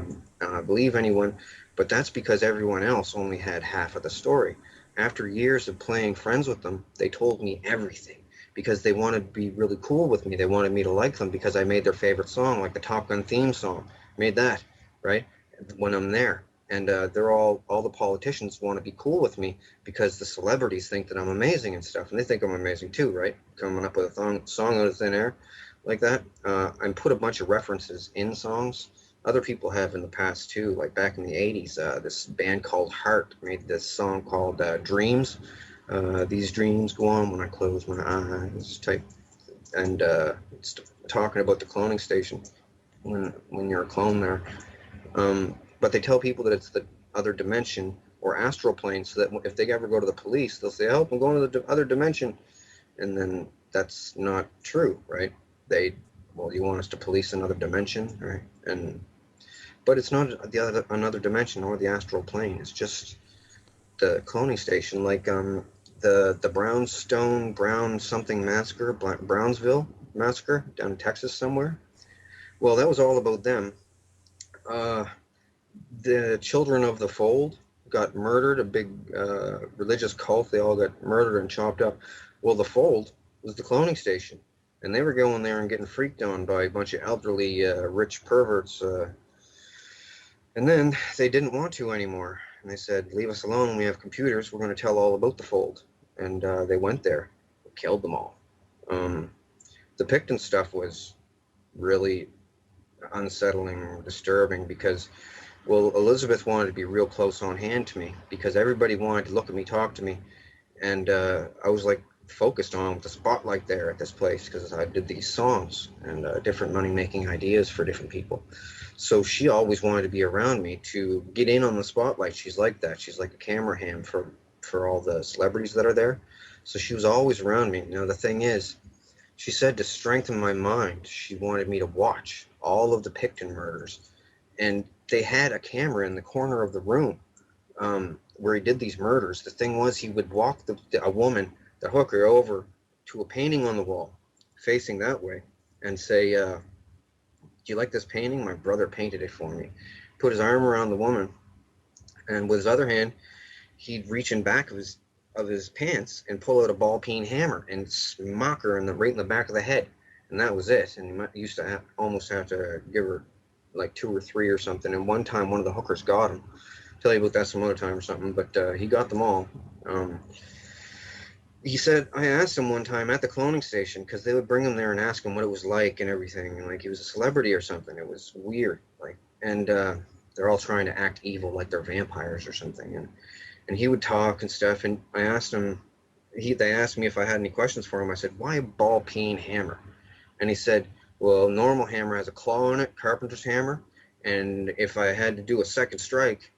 to believe anyone. But that's because everyone else only had half of the story. After years of playing friends with them, they told me everything because they wanted to be really cool with me. They wanted me to like them because I made their favorite song, like the Top Gun theme song. Made that, right? When I'm there. And they're all the politicians want to be cool with me because the celebrities think that I'm amazing and stuff, and they think I'm amazing too, right? Coming up with a song out of thin air like that. I put a bunch of references in songs. Other people have in the past too, like back in the '80s. This band called Heart made this song called Dreams. These dreams go on when I close my eyes, type, and it's talking about the cloning station when you're a clone there. But they tell people that it's the other dimension or astral plane, so that if they ever go to the police, they'll say, "Help! I'm going to the other dimension," and then that's not true, right? They, well, you want us to police another dimension, right? And but it's not the other another dimension or the astral plane. It's just the cloning station, like the Brown something massacre, Brownsville massacre down in Texas somewhere. Well, that was all about them. Uh, the children of the fold got murdered, a big religious cult. They all got murdered and chopped up. Well, the fold was the cloning station, and they were going there and getting freaked on by a bunch of elderly rich perverts. And then they didn't want to anymore, and they said, "Leave us alone. We have computers. We're going to tell all about the fold." And they went there, killed them all. Um, the Picton stuff was really unsettling, disturbing because, well, Elizabeth wanted to be real close on hand to me because everybody wanted to look at me, talk to me, and I was like focused on with the spotlight there at this place because I did these songs and different money making ideas for different people. So she always wanted to be around me to get in on the spotlight. She's like that. She's like a camera ham for all the celebrities that are there. So she was always around me. Now the thing is, she said to strengthen my mind, she wanted me to watch all of the Picton murders, and they had a camera in the corner of the room where he did these murders. The thing was, he would walk a woman, the hooker, over to a painting on the wall, facing that way, and say, "Do you like this painting? My brother painted it for me." Put his arm around the woman, and with his other hand, he'd reach in back of his pants and pull out a ball peen hammer and smock her right in the back of the head, and that was it. And he used to almost have to give her like two or three or something. And one time, one of the hookers got him. Tell you about that some other time or something. But he got them all. He said I asked him one time at the cloning station because they would bring him there and ask him what it was like and everything, and like he was a celebrity or something. It was weird, like, and they're all trying to act evil like they're vampires or something, and he would talk and stuff. And I asked him, they asked me if I had any questions for him. I said, "Why a ball peen hammer?" And he said, "Well, normal hammer has a claw in it, carpenter's hammer, and if I had to do a second strike,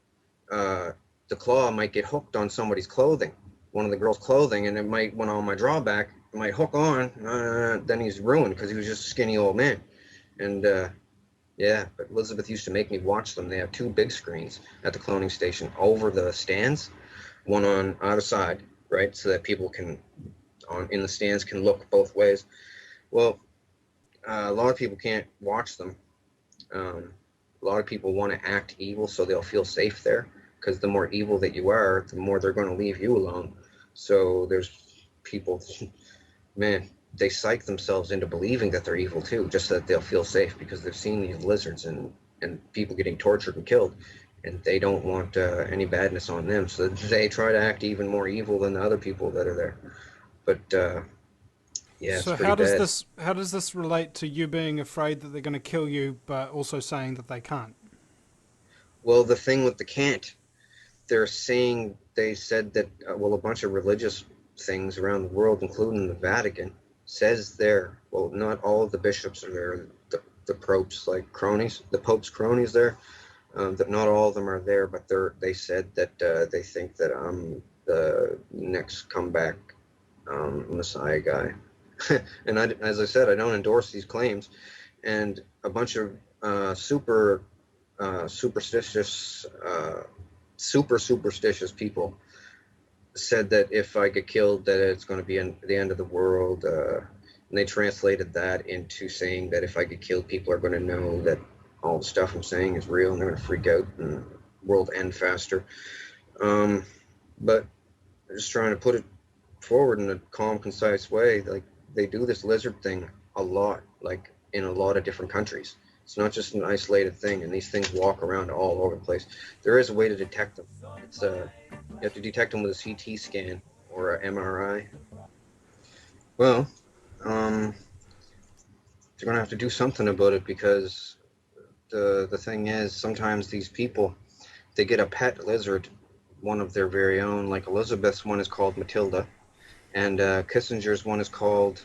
uh, the claw might get hooked on somebody's clothing, one of the girls' clothing, and it might, when on my drawback, it might hook on. Then he's ruined because he was just a skinny old man." And yeah, but Elizabeth used to make me watch them. They have two big screens at the cloning station over the stands, one on either side, right, so that people can in the stands can look both ways. Well, a lot of people can't watch them. A lot of people want to act evil so they'll feel safe there, because the more evil that you are, the more they're going to leave you alone. So there's people, man, they psych themselves into believing that they're evil too, just so that they'll feel safe because they've seen these lizards and people getting tortured and killed, and they don't want any badness on them. So they try to act even more evil than the other people that are there. But yeah, it's So pretty bad. how does this relate to you being afraid that they're going to kill you, but also saying that they can't? Well, the thing with the can't they're saying they said that well, a bunch of religious things around the world, including the Vatican, says there. Well, not all of the bishops are there. The popes like cronies, the Pope's cronies there. That not all of them are there, but they said that they think that I'm the next comeback Messiah guy. And as I said, I don't endorse these claims. And a bunch of superstitious, super superstitious people said that if I get killed, that it's going to be the end of the world. And they translated that into saying that if I get killed, people are going to know that all the stuff I'm saying is real, and they're going to freak out and world end faster. But just trying to put it forward in a calm, concise way. Like, they do this lizard thing a lot, like in a lot of different countries. It's not just an isolated thing, and these things walk around all over the place. There is a way to detect them. It's you have to detect them with a CT scan or a MRI. Well, um, they're gonna have to do something about it, because the thing is, sometimes these people, they get a pet lizard, one of their very own. Like Elizabeth's one is called Matilda, and Kissinger's one is called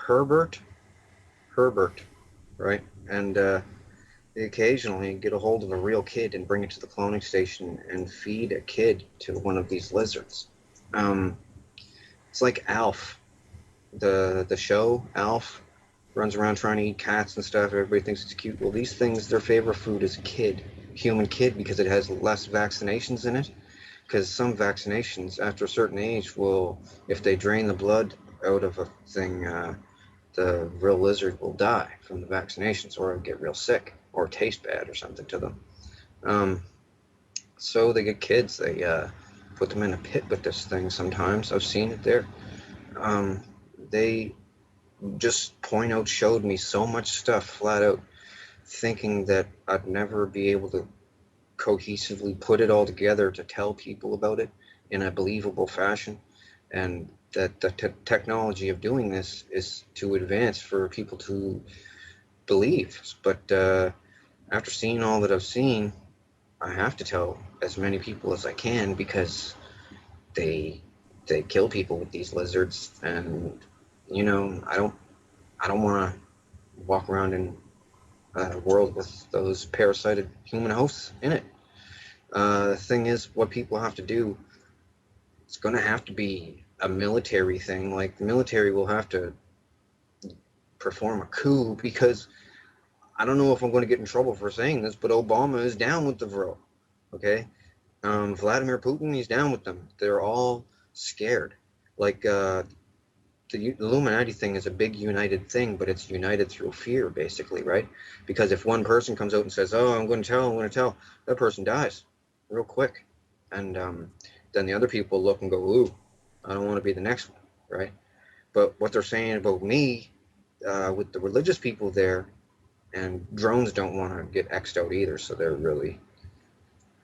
Herbert. Herbert, right? And they occasionally get a hold of a real kid and bring it to the cloning station and feed a kid to one of these lizards. Um, it's like Alf, the show Alf, runs around trying to eat cats and stuff. Everybody thinks it's cute. Well, these things, their favorite food is a kid, human kid, because it has less vaccinations in it. Because some vaccinations, after a certain age, will, if they drain the blood out of a thing, the real lizard will die from the vaccinations, or get real sick, or taste bad or something to them. Um, so they get kids, they put them in a pit with this thing sometimes. I've seen it there. Um, they just point out, showed me so much stuff flat out, thinking that I'd never be able to cohesively put it all together to tell people about it in a believable fashion, and that the technology of doing this is to advance for people to believe. But after seeing all that I've seen, I have to tell as many people as I can, because they they kill people with these lizards. And I don't want to walk around in a world with those parasited human hosts in it. The thing is, what people have to do, it's going to have to be a military thing. Like, the military will have to perform a coup, because I don't know if I'm going to get in trouble for saying this, but Obama is down with the Vril. Okay? Vladimir Putin, he's down with them. They're all scared. Like, the Illuminati thing is a big united thing, but it's united through fear, basically, right? Because if one person comes out and says, "Oh, I'm going to tell," that person dies real quick, and then the other people look and go, "Ooh, I don't want to be the next one," right? But what they're saying about me, with the religious people there, and drones don't want to get X'd out either, so they're really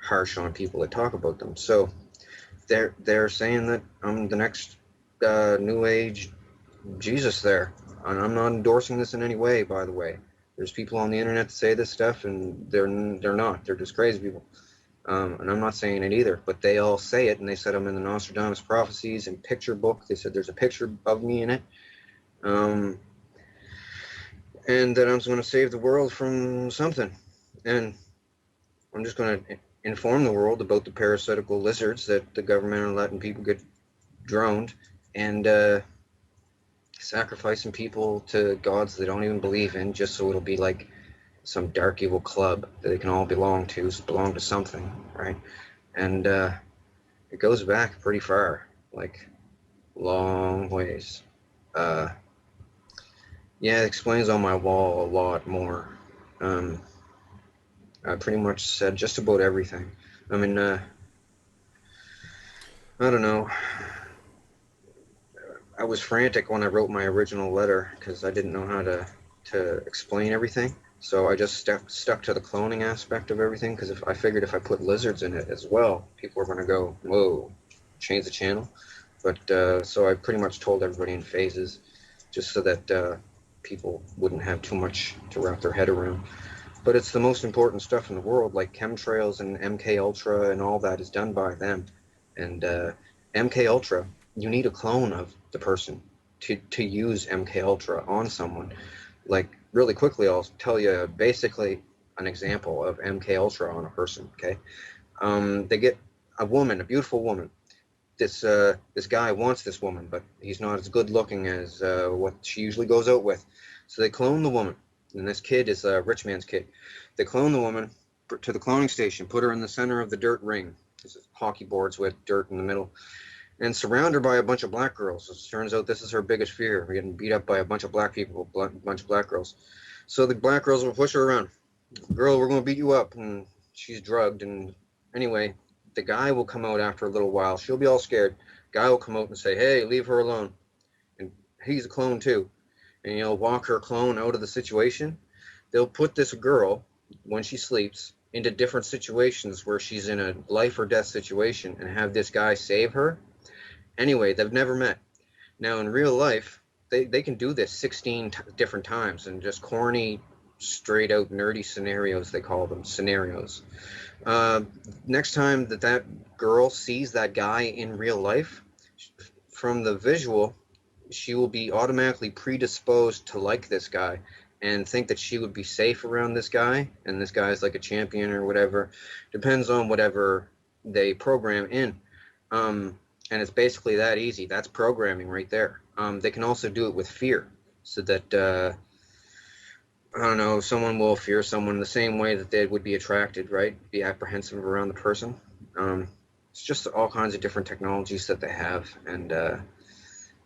harsh on people that talk about them. So they're saying that I'm the next new age Jesus there. And I'm not endorsing this in any way, by the way. There's people on the internet that say this stuff, and they're not. They're just crazy people. And I'm not saying it either, but they all say it, and they said I'm in the Nostradamus prophecies and picture book. They said there's a picture of me in it, um, and that I'm going to save the world from something. And I'm just going to inform the world about the parasitical lizards that the government are letting people get droned, and sacrificing people to gods they don't even believe in, just so it'll be like some dark evil club that they can all belong to something, right? And it goes back pretty far, like long ways. Uh, yeah, it explains on my wall a lot more. Um, I pretty much said just about everything. I mean, I don't know. I was frantic when I wrote my original letter, because I didn't know how to explain everything. So I just stuck to the cloning aspect of everything, because if I figured if I put lizards in it as well, people were going to go, "Whoa, change the channel." But so I pretty much told everybody in phases, just so that people wouldn't have too much to wrap their head around. but it's the most important stuff in the world, like chemtrails and MK Ultra and all that is done by them. And MK Ultra, you need a clone of the person to use MK Ultra on someone. Like really quickly, I'll tell you basically an example of MK Ultra on a person. Okay, they get a woman, a beautiful woman. This guy wants this woman, but he's not as good looking as what she usually goes out with. So they clone the woman, and this kid is a rich man's kid. They clone the woman to the cloning station, put her in the center of the dirt ring. This is hockey boards with dirt in the middle, and surround her by a bunch of black girls. It turns out this is her biggest fear: getting beat up by a bunch of black people, a bunch of black girls. So the black girls will push her around. Girl, we're going to beat you up, and she's drugged. And anyway, the guy will come out after a little while. She'll be all scared. Guy will come out and say, "Hey, leave her alone." And he's a clone too, and he'll walk her clone out of the situation. They'll put this girl when she sleeps into different situations where she's in a life or death situation and have this guy save her. Anyway, they've never met. Now in real life, they can do this 16 different times and just corny, straight out nerdy scenarios. They call them scenarios. Uh, Next time that girl sees that guy in real life, from the visual, she will be automatically predisposed to like this guy and think that she would be safe around this guy, and this guy is like a champion or whatever. Depends on whatever they program in. And it's basically that easy. That's programming right there. They can also do it with fear, so that I don't know, someone will fear someone the same way that they would be attracted, right? Be apprehensive around the person. It's just all kinds of different technologies that they have, and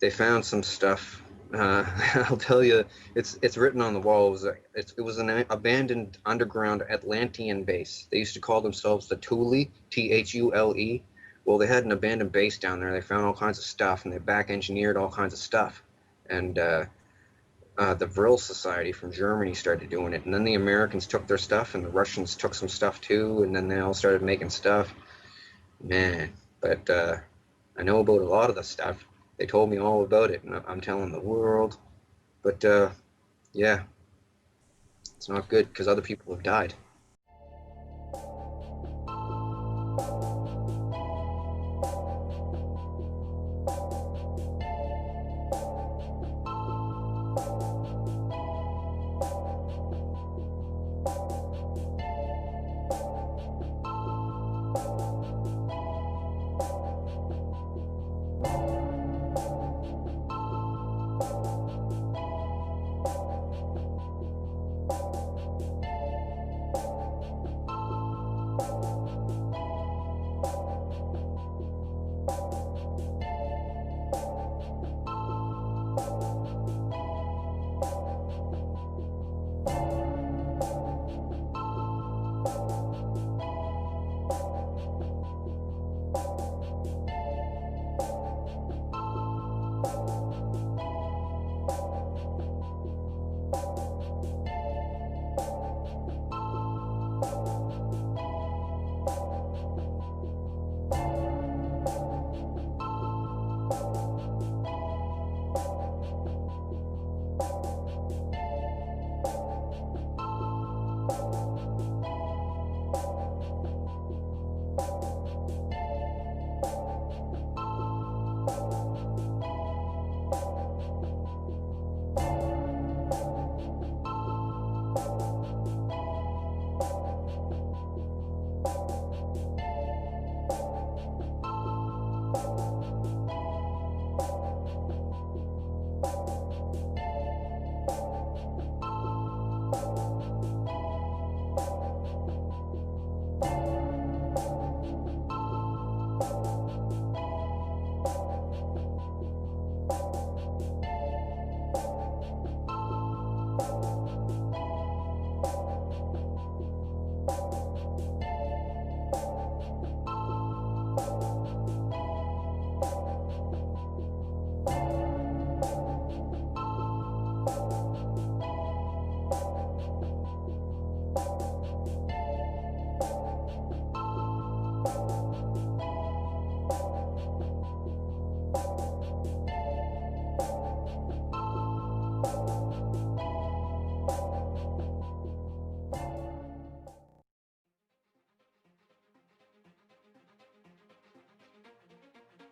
they found some stuff. I'll tell you, it's written on the wall. It was an abandoned underground Atlantean base. They used to call themselves the Thule, Thule. Well, they had an abandoned base down there. They found all kinds of stuff, and they back engineered all kinds of stuff. And the Vril Society from Germany started doing it, and then the Americans took their stuff, and the Russians took some stuff too, and then they all started making stuff. Man, but I know about a lot of the stuff. They told me all about it, and I'm telling the world. But yeah, it's not good because other people have died.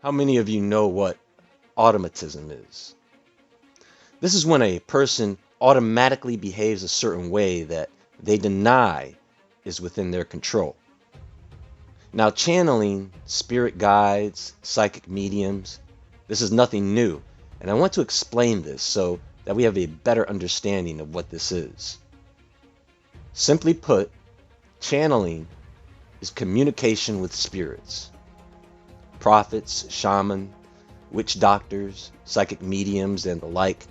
How many of you know what automatism is? This is when a person automatically behaves a certain way that they deny is within their control. Now, channeling, spirit guides, psychic mediums, this is nothing new, and I want to explain this so that we have a better understanding of what this is. Simply put, channeling is communication with spirits. Prophets, shaman, witch doctors, psychic mediums, and the like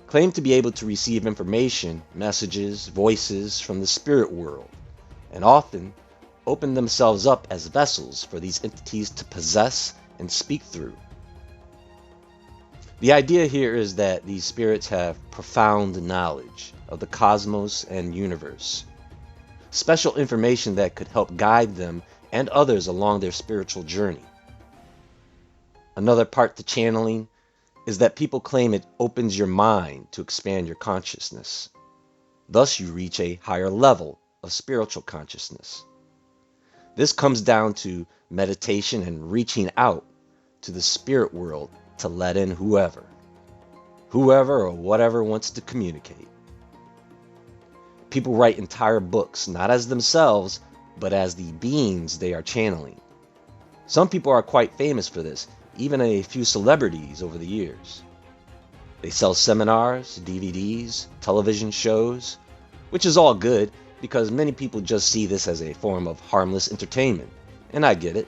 claim to be able to receive information, messages, voices from the spirit world, and often open themselves up as vessels for these entities to possess and speak through. The idea here is that these spirits have profound knowledge of the cosmos and universe, special information that could help guide them and others along their spiritual journey. Another part to channeling is that people claim it opens your mind to expand your consciousness. Thus, you reach a higher level of spiritual consciousness. This comes down to meditation and reaching out to the spirit world to let in whoever or whatever wants to communicate. People write entire books, not as themselves, but as the beings they are channeling. Some people are quite famous for this, even a few celebrities over the years. They sell seminars, DVDs, television shows, which is all good because many people just see this as a form of harmless entertainment, and I get it.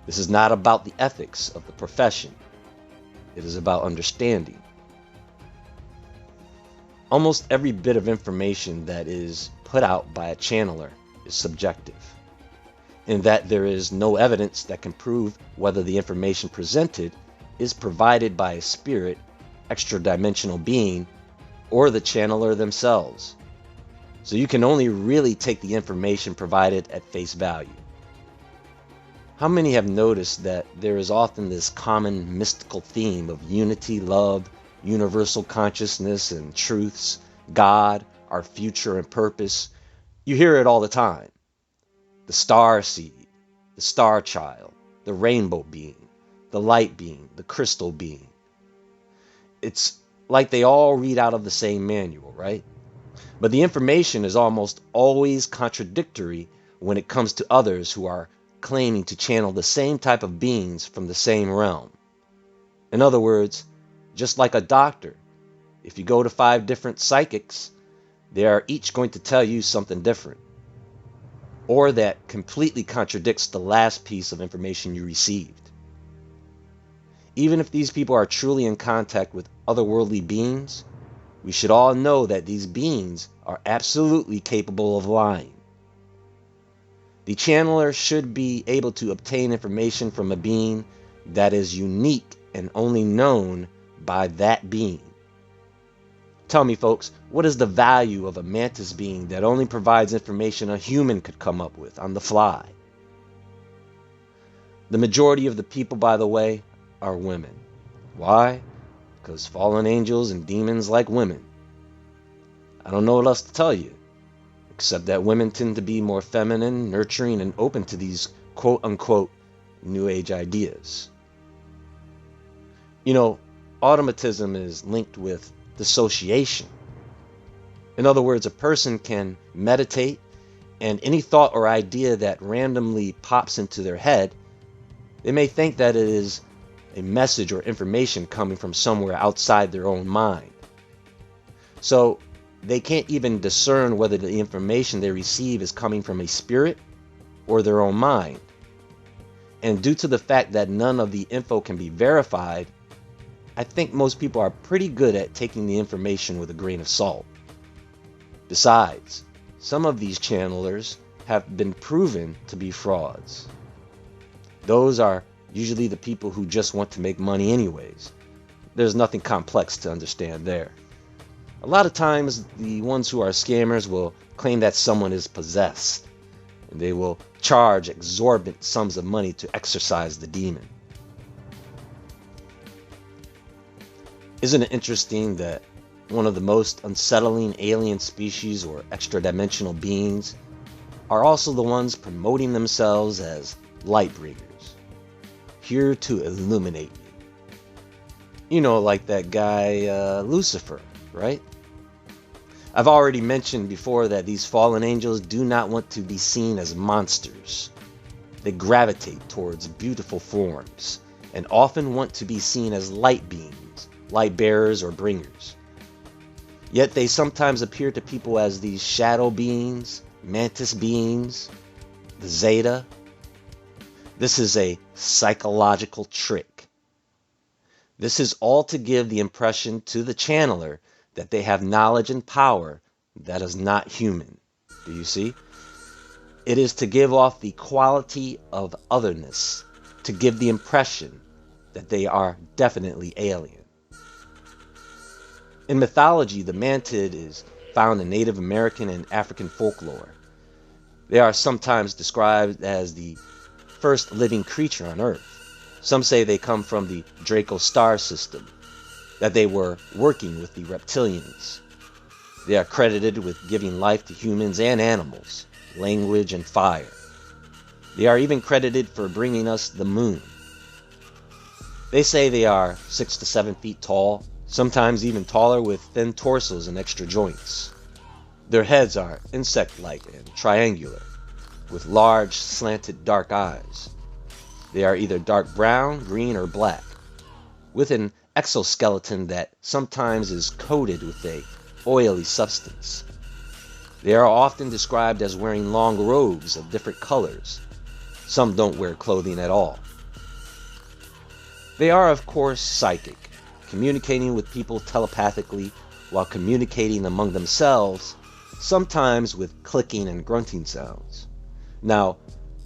This is not about the ethics of the profession. It is about understanding. Almost every bit of information that is put out by a channeler is subjective, in that there is no evidence that can prove whether the information presented is provided by a spirit, extra-dimensional being, or the channeler themselves. So you can only really take the information provided at face value. How many have noticed that there is often this common mystical theme of unity, love, universal consciousness and truths, God, our future and purpose? You hear it all the time. The star seed, the star child, the rainbow being, the light being, the crystal being. It's like they all read out of the same manual, right? But the information is almost always contradictory when it comes to others who are claiming to channel the same type of beings from the same realm. In other words, just like a doctor, if you go to 5 different psychics, they are each going to tell you something different, or that completely contradicts the last piece of information you received. Even if these people are truly in contact with otherworldly beings, we should all know that these beings are absolutely capable of lying. The channeler should be able to obtain information from a being that is unique and only known by that being. Tell me, folks, what is the value of a mantis being that only provides information a human could come up with on the fly? The majority of the people, by the way, are women. Why? Because fallen angels and demons like women. I don't know what else to tell you, except that women tend to be more feminine, nurturing, and open to these quote-unquote New Age ideas. You know, automatism is linked with dissociation. In other words, a person can meditate, and any thought or idea that randomly pops into their head, they may think that it is a message or information coming from somewhere outside their own mind. So they can't even discern whether the information they receive is coming from a spirit or their own mind. And due to the fact that none of the info can be verified, I think most people are pretty good at taking the information with a grain of salt. Besides, some of these channelers have been proven to be frauds. Those are usually the people who just want to make money anyways. There's nothing complex to understand there. A lot of times, the ones who are scammers will claim that someone is possessed, and they will charge exorbitant sums of money to exorcise the demon. Isn't it interesting that one of the most unsettling alien species or extra-dimensional beings are also the ones promoting themselves as light bringers, here to illuminate you. You know, like that guy Lucifer, right? I've already mentioned before that these fallen angels do not want to be seen as monsters. They gravitate towards beautiful forms and often want to be seen as light beings, light bearers or bringers. Yet they sometimes appear to people as these shadow beings, mantis beings, the Zeta. This is a psychological trick. This is all to give the impression to the channeler that they have knowledge and power that is not human. Do you see? It is to give off the quality of otherness, to give the impression that they are definitely alien. In mythology, the mantid is found in Native American and African folklore. They are sometimes described as the first living creature on Earth. Some say they come from the Draco star system, that they were working with the reptilians. They are credited with giving life to humans and animals, language and fire. They are even credited for bringing us the moon. They say they are 6 to 7 feet tall, sometimes even taller, with thin torsos and extra joints. Their heads are insect-like and triangular, with large, slanted dark eyes. They are either dark brown, green, or black, with an exoskeleton that sometimes is coated with a oily substance. They are often described as wearing long robes of different colors. Some don't wear clothing at all. They are, of course, psychic, communicating with people telepathically while communicating among themselves, sometimes with clicking and grunting sounds. Now,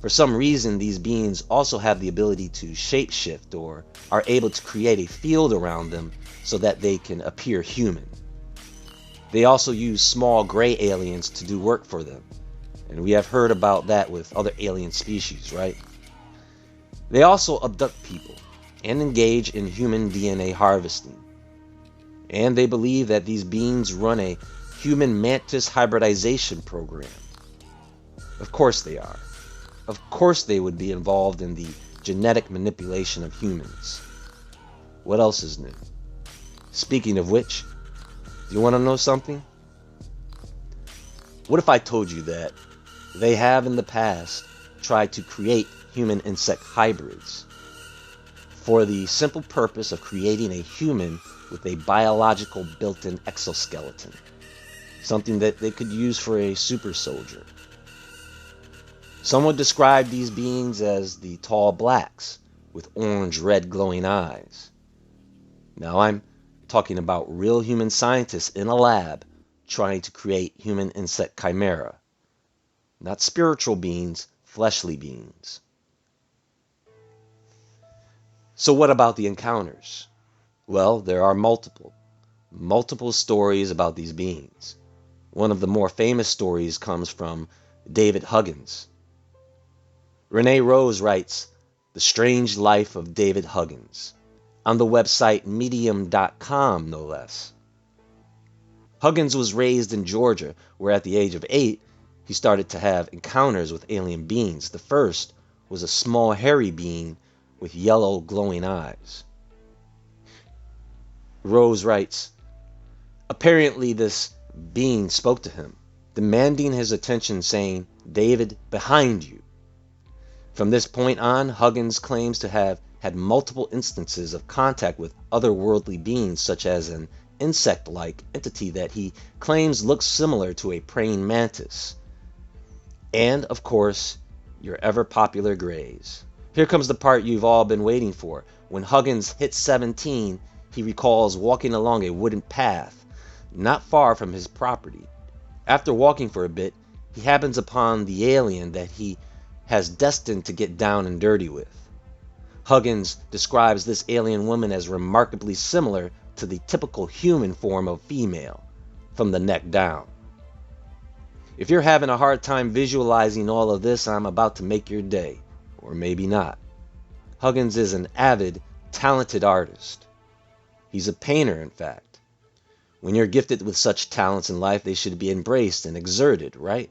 for some reason, these beings also have the ability to shapeshift or are able to create a field around them so that they can appear human. They also use small gray aliens to do work for them, and we have heard about that with other alien species, right? They also abduct people and engage in human DNA harvesting. And they believe that these beings run a human mantis hybridization program. Of course they are. Of course they would be involved in the genetic manipulation of humans. What else is new? Speaking of which, do you want to know something? What if I told you that they have in the past tried to create human-insect hybrids for the simple purpose of creating a human with a biological built-in exoskeleton, something that they could use for a super soldier? Some would describe these beings as the tall blacks with orange-red glowing eyes. Now I'm talking about real human scientists in a lab trying to create human insect chimera. Not spiritual beings, fleshly beings. So what about the encounters? Well, there are multiple stories about these beings. One of the more famous stories comes from David Huggins. Renee Rose writes, The Strange Life of David Huggins, on the website medium.com, no less. Huggins was raised in Georgia, where at the age of 8, he started to have encounters with alien beings. The first was a small hairy being with yellow glowing eyes. Rose writes, apparently this being spoke to him, demanding his attention, saying, David, behind you. From this point on, Huggins claims to have had multiple instances of contact with otherworldly beings, such as an insect-like entity that he claims looks similar to a praying mantis. And, of course, your ever-popular Greys. Here comes the part you've all been waiting for. When Huggins hits 17, he recalls walking along a wooden path not far from his property. After walking for a bit, he happens upon the alien that he has destined to get down and dirty with. Huggins describes this alien woman as remarkably similar to the typical human form of female, from the neck down. If you're having a hard time visualizing all of this, I'm about to make your day, or maybe not. Huggins is an avid, talented artist. He's a painter, in fact. When you're gifted with such talents in life, they should be embraced and exerted, right?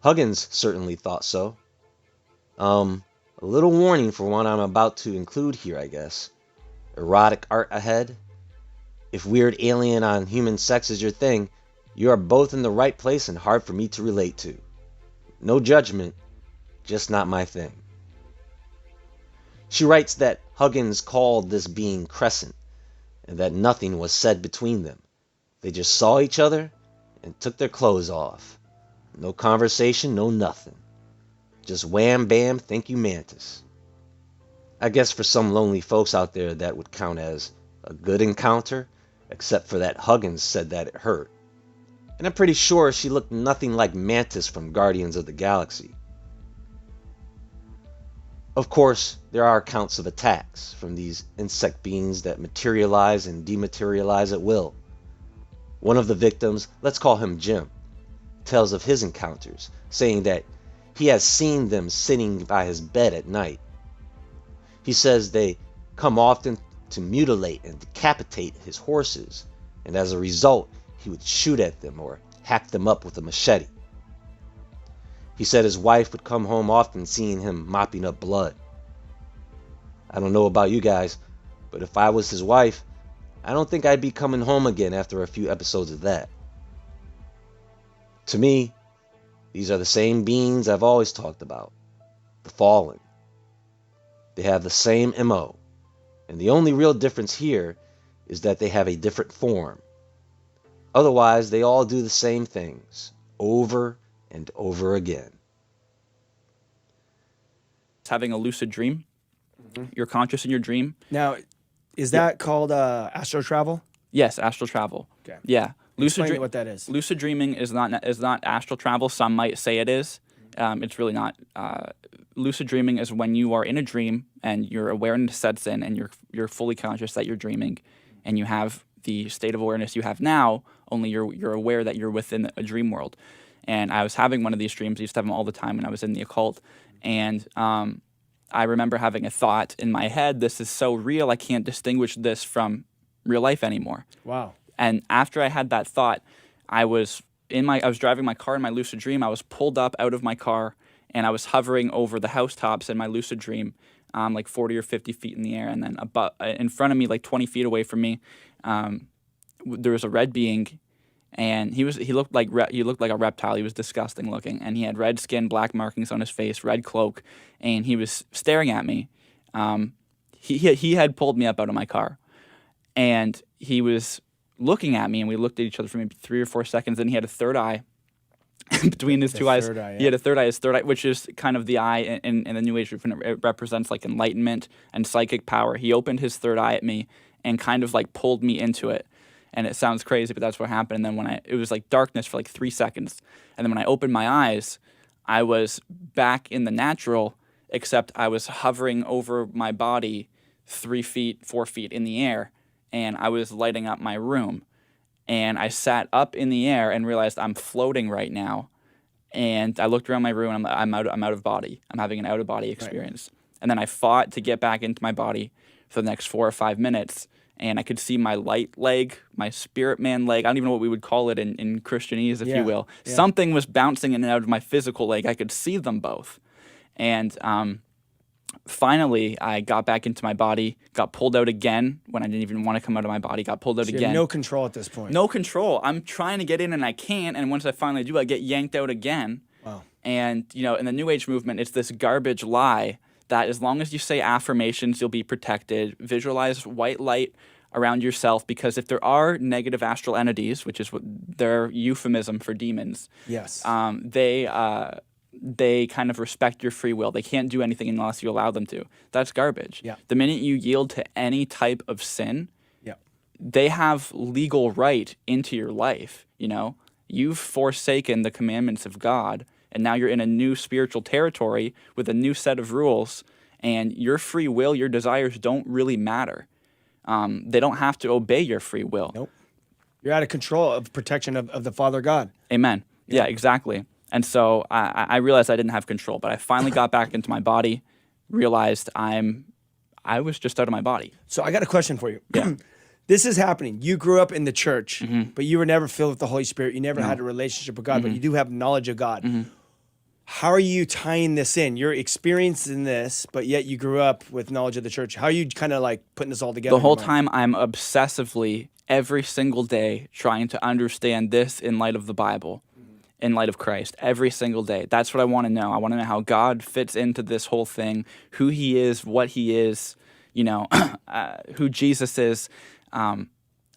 Huggins certainly thought so. A little warning for what I'm about to include here, I guess. Erotic art ahead. If weird alien on human sex is your thing, you are both in the right place and hard for me to relate to. No judgment, just not my thing. She writes that Huggins called this being Crescent, and that nothing was said between them. They just saw each other and took their clothes off. No conversation, no nothing. Just wham bam, thank you mantis. I guess for some lonely folks out there that would count as a good encounter, except for that Huggins said that it hurt. And I'm pretty sure she looked nothing like Mantis from Guardians of the Galaxy. Of course, there are accounts of attacks from these insect beings that materialize and dematerialize at will. One of the victims, let's call him Jim, tells of his encounters, saying that he has seen them sitting by his bed at night. He says they come often to mutilate and decapitate his horses, and as a result, he would shoot at them or hack them up with a machete. He said his wife would come home often seeing him mopping up blood. I don't know about you guys, but if I was his wife, I don't think I'd be coming home again after a few episodes of that. To me, these are the same beings I've always talked about, the fallen. They have the same MO, and the only real difference here is that they have a different form. Otherwise, they all do the same things, over and over again. It's having a lucid dream. You're conscious in your dream. Now, is that called astral travel? Yes, astral travel. Okay. Yeah. Explain what that is. Lucid dreaming is not astral travel. Some might say it is. It's really not. Lucid dreaming is when you are in a dream and your awareness sets in and you're fully conscious that you're dreaming, and you have the state of awareness you have now. Only you're aware that you're within a dream world. And I was having one of these dreams. I used to have them all the time when I was in the occult, and I remember having a thought in my head. This is so real. I can't distinguish this from real life anymore. Wow. And after I had that thought, I was driving my car in my lucid dream. I was pulled up out of my car, and I was hovering over the housetops in my lucid dream, like 40 or 50 feet in the air. And then in front of me, like 20 feet away from me, there was a red being, and he looked like a reptile. He was disgusting looking, and he had red skin, black markings on his face, red cloak, and he was staring at me. He had pulled me up out of my car, and he was looking at me, and we looked at each other for maybe 3 or 4 seconds. Then he had a third eye between his two eyes. He had a third eye, his third eye, which is kind of the eye in the New Age. It represents like enlightenment and psychic power. He opened his third eye at me and kind of like pulled me into it. And it sounds crazy, but that's what happened. And then it was like darkness for like 3 seconds. And then when I opened my eyes, I was back in the natural, except I was hovering over my body 3 feet, 4 feet in the air, and I was lighting up my room. And I sat up in the air and realized I'm floating right now. And I looked around my room, and I'm out of body. I'm having an out-of-body experience. Right. And then I fought to get back into my body for the next 4 or 5 minutes. And I could see my light leg, my spirit man leg. I don't even know what we would call it in Christianese, if you will. Yeah. Something was bouncing in and out of my physical leg. I could see them both. And finally, I got back into my body, got pulled out again when I didn't even want to come out of my body, got pulled out again. You have no control at this point. No control. I'm trying to get in and I can't. And once I finally do, I get yanked out again. Wow. And, in the New Age movement, it's this garbage lie that as long as you say affirmations, you'll be protected. Visualize white light around yourself, because if there are negative astral entities, which is what their euphemism for demons, yes, they kind of respect your free will. They can't do anything unless you allow them to. That's garbage. Yeah. The minute you yield to any type of sin, yeah, they have legal right into your life. You've forsaken the commandments of God, and now you're in a new spiritual territory with a new set of rules, and your free will, your desires don't really matter. They don't have to obey your free will. Nope. You're out of control of protection of the Father God. Amen. Yeah, exactly. And so I realized I didn't have control, but I finally got back into my body, realized I was just out of my body. So I got a question for you. Yeah. This is happening. You grew up in the church, Mm-hmm. but you were never filled with the Holy Spirit. You never had a relationship with God, but you do have knowledge of God. Mm-hmm. How are you tying this in? You're experiencing this, but yet you grew up with knowledge of the church. How are you kind of like putting this all together? The in whole your mind? time I'm obsessively, every single day, trying to understand this in light of the Bible, in light of Christ, every single day. That's what I want to know. I want to know how God fits into this whole thing, who he is, what he is, you know, who Jesus is.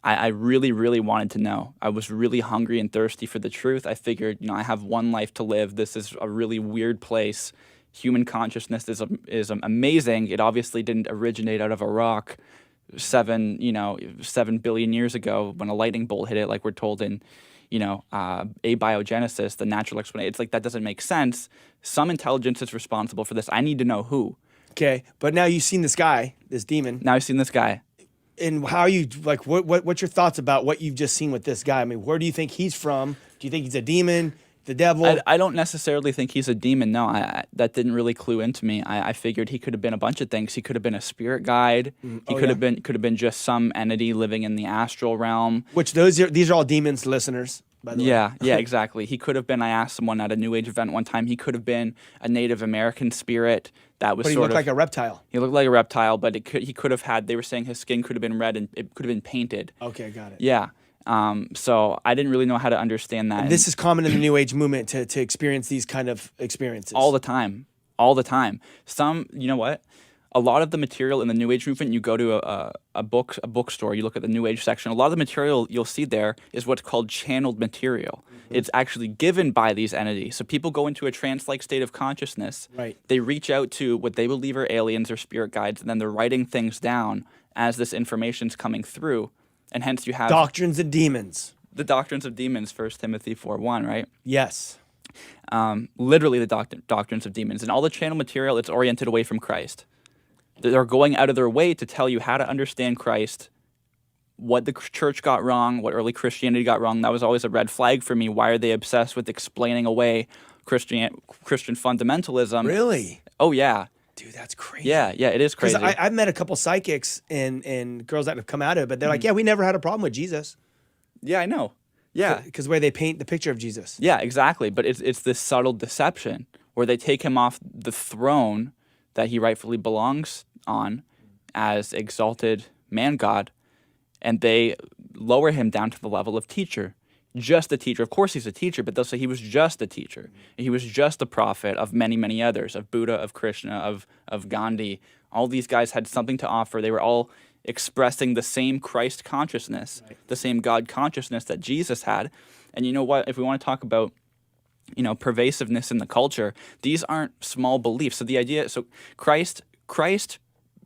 I really, really wanted to know. I was really hungry and thirsty for the truth. I figured, you know, I have one life to live. This is a really weird place. Human consciousness is amazing. It obviously didn't originate out of a rock 7 billion years ago when a lightning bolt hit it, like we're told in, abiogenesis, the natural explanation. It's like, that doesn't make sense. Some intelligence is responsible for this. I need to know who. Okay, but now you've seen this guy, this demon. Now I've seen this guy. And how are you, like, what's your thoughts about what you've just seen with this guy? I mean, where do you think he's from? Do you think he's a demon, the devil? I don't necessarily think he's a demon. No, that didn't really clue into me. I figured he could have been a bunch of things. He could have been a spirit guide. He could have been just some entity living in the astral realm. Which these are all demons, listeners, by the way. Yeah, exactly. He could have been. I asked someone at a New Age event one time. He could have been a Native American spirit that was. But he looked like a reptile. He looked like a reptile, but he could have had. They were saying his skin could have been red and it could have been painted. Okay, got it. Yeah. So I didn't really know how to understand that. And this is common in the New Age movement to experience these kind of experiences. All the time. Some, you know what? A lot of the material in the New Age movement, you go to a bookstore, you look at the New Age section, a lot of the material you'll see there is what's called channeled material. It's actually given by these entities. So people go into a trance-like state of consciousness. Right. They reach out to what they believe are aliens or spirit guides, and then they're writing things down as this information's coming through. And hence you have... Doctrines of demons. The doctrines of demons, 1 Timothy 4:1, right? Yes. Literally the doctrines of demons. And all the channel material, it's oriented away from Christ. They're going out of their way to tell you how to understand Christ, what the church got wrong, what early Christianity got wrong. That was always a red flag for me. Why are they obsessed with explaining away Christian fundamentalism? Really? Oh, yeah. Dude, that's crazy. Yeah, it is crazy. Because I've met a couple psychics and girls that have come out of it, but they're like, yeah, we never had a problem with Jesus. Yeah, I know. Yeah. Because the way they paint the picture of Jesus. Yeah, exactly. But it's this subtle deception where they take him off the throne that he rightfully belongs on as exalted man God, and they lower him down to the level of teacher. Just a teacher. Of course he's a teacher, but they'll say he was just a teacher. He was just a prophet of many, many others, of Buddha, of Krishna, of Gandhi. All these guys had something to offer. They were all expressing the same Christ consciousness, the same God consciousness that Jesus had. And you know what? If we want to talk about, pervasiveness in the culture, these aren't small beliefs. So the idea, Christ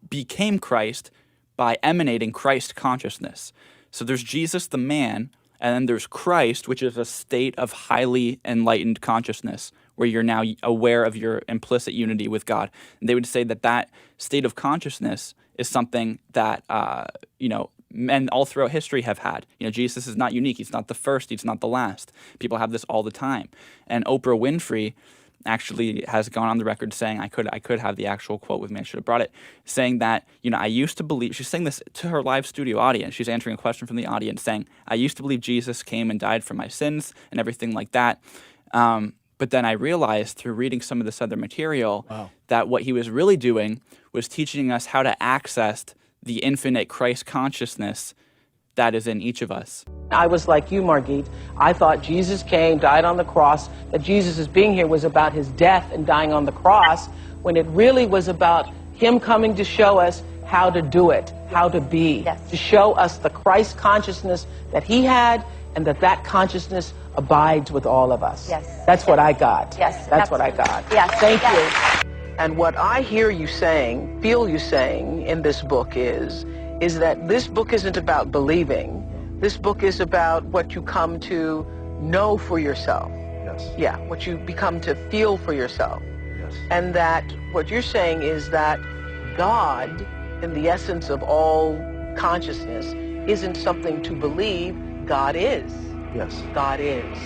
became Christ by emanating Christ consciousness. So there's Jesus the man, and then there's Christ, which is a state of highly enlightened consciousness where you're now aware of your implicit unity with God. And they would say that state of consciousness is something that, men all throughout history have had. Jesus is not unique. He's not the first. He's not the last. People have this all the time. And Oprah Winfrey actually has gone on the record saying, I could have the actual quote with me, I should have brought it, saying that, I used to believe, she's saying this to her live studio audience, she's answering a question from the audience saying, I used to believe Jesus came and died for my sins and everything like that. But then I realized through reading some of this other material that what he was really doing was teaching us how to access the infinite Christ consciousness that is in each of us. I was like you, Margit. I thought Jesus came, died on the cross, that Jesus' being here was about his death and dying on the cross, when it really was about him coming to show us how to do it, how to be, to show us the Christ consciousness that he had, and that consciousness abides with all of us. That's what I got. That's what I got. Thank you. And what I hear you saying, feel you saying in this book is that this book isn't about believing. This book is about what you come to know for yourself. Yeah, what you become to feel for yourself. And that what you're saying is that God, in the essence of all consciousness, isn't something to believe. God is. God is.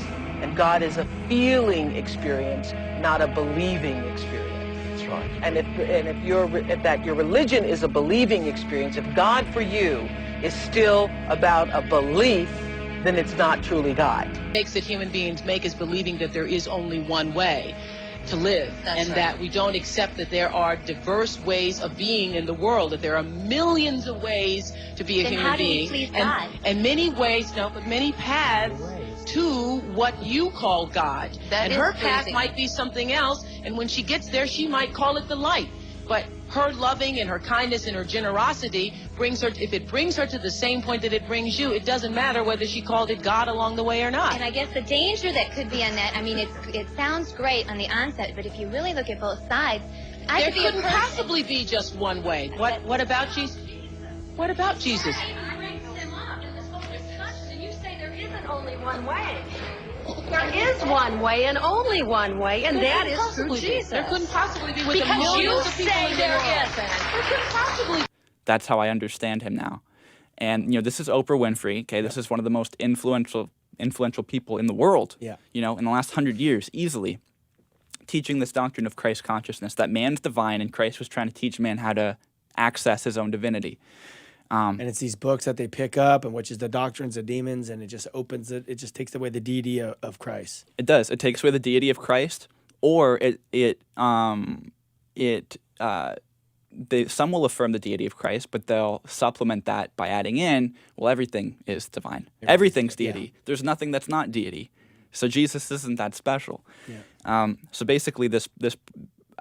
And God is a feeling experience, not a believing experience. Right. And if your religion is a believing experience, if God for you is still about a belief, then it's not truly God. Makes that human beings make is believing that there is only one way. to live. That's and right. that we don't accept that there are diverse ways of being in the world, that there are millions of ways to be a Then human how do you being. please and, God? and many ways, no, but many paths to what you call God. That and is her path pleasing. might be something else, and when she gets there, she might call it the light. But her loving and her kindness and her generosity brings her, if it brings her to the same point that it brings you, it doesn't matter whether she called it God along the way or not. And I guess the danger that could be in that, I mean, it sounds great on the onset, but if you really look at both sides, I There could be a couldn't person. possibly be just one way. What about Jesus? What about Jesus? I raised them up in this whole discussion, and you say there isn't only one way. There is one way and only one way, and that is through Jesus. There couldn't possibly be with the Because you millions of people say in the there world. isn't. There couldn't possibly. That's how I understand him now. And this is Oprah Winfrey. Okay, this is one of the most influential people in the world. Yeah. In the last 100 years, easily, teaching this doctrine of Christ consciousness, that man's divine and Christ was trying to teach man how to access his own divinity. And it's these books that they pick up, and which is the doctrines of demons, and it just opens it. It just takes away the deity of Christ. It does. It takes away the deity of Christ, or some will affirm the deity of Christ, but they'll supplement that by adding in, well, everything is divine. Everything's deity. Yeah. There's nothing that's not deity. So Jesus isn't that special. Yeah. So basically,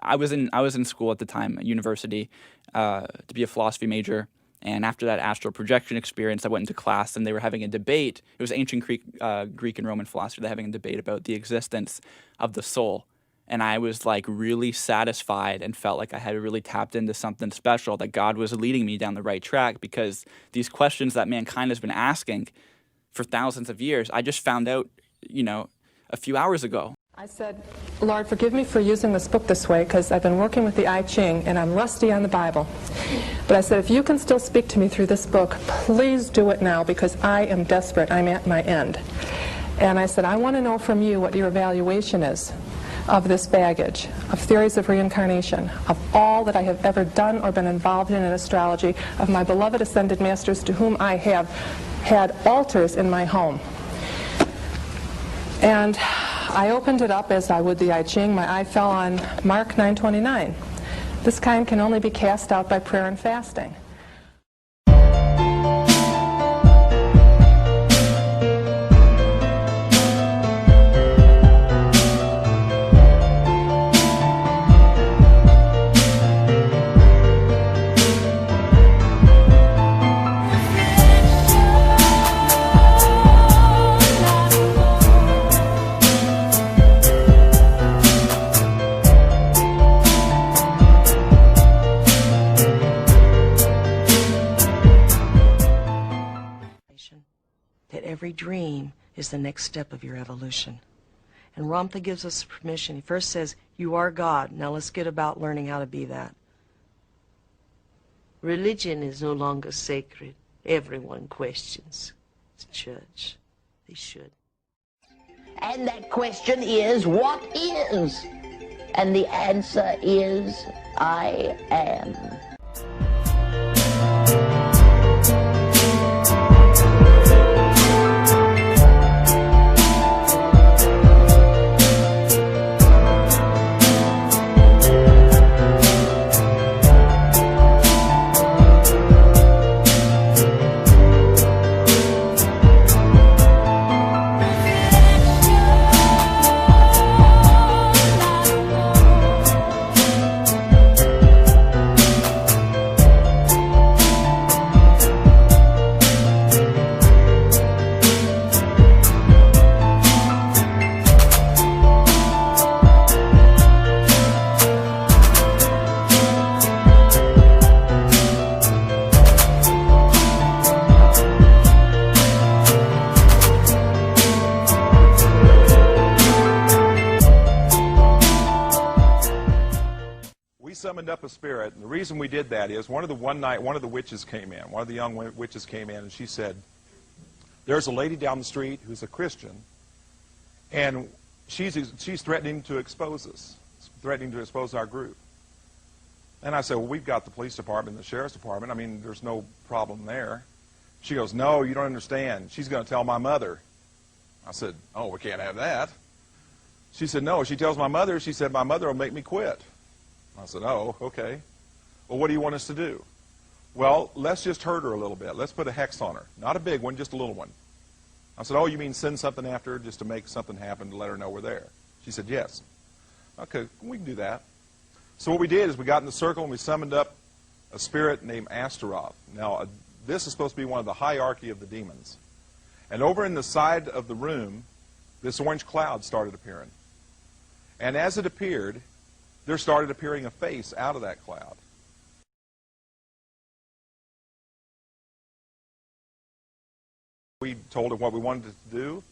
I was in school at the time, at university, to be a philosophy major. And after that astral projection experience, I went into class, and they were having a debate. It was ancient Greek and Roman philosophy. They're having a debate about the existence of the soul. And I was like really satisfied and felt like I had really tapped into something special, that God was leading me down the right track, because these questions that mankind has been asking for thousands of years, I just found out, a few hours ago. I said, Lord, forgive me for using this book this way, because I've been working with the I Ching and I'm rusty on the Bible. But I said, if you can still speak to me through this book, please do it now, because I am desperate. I'm at my end. And I said, I want to know from you what your evaluation is of this baggage, of theories of reincarnation, of all that I have ever done or been involved in astrology, of my beloved ascended masters to whom I have had altars in my home. And I opened it up as I would the I Ching. My eye fell on Mark 9:29. This kind can only be cast out by prayer and fasting. That every dream is the next step of your evolution. And Ramtha gives us permission. He first says, you are God. Now let's get about learning how to be that. Religion is no longer sacred. Everyone questions. It's church. They should. And that question is, what is? And the answer is, I am. Summoned up a spirit, and the reason we did that is one night one of the witches came in, one of the young witches came in, and she said, there's a lady down the street who's a Christian, and she's threatening to expose us, threatening to expose our group. And I said, well, we've got the police department and the sheriff's department. I mean, there's no problem there. She goes, no, you don't understand. She's going to tell my mother. I said, oh, we can't have that. She said, no. She tells my mother, she said, my mother will make me quit. I said, oh, okay. Well, what do you want us to do? Well, let's just hurt her a little bit. Let's put a hex on her. Not a big one, just a little one. I said, oh, you mean send something after her just to make something happen to let her know we're there? She said, yes. Okay, we can do that. So what we did is we got in the circle and we summoned up a spirit named Astaroth. Now, this is supposed to be one of the hierarchy of the demons. And over in the side of the room, this orange cloud started appearing. And as it appeared, there started appearing a face out of that cloud. We told it what we wanted it to do.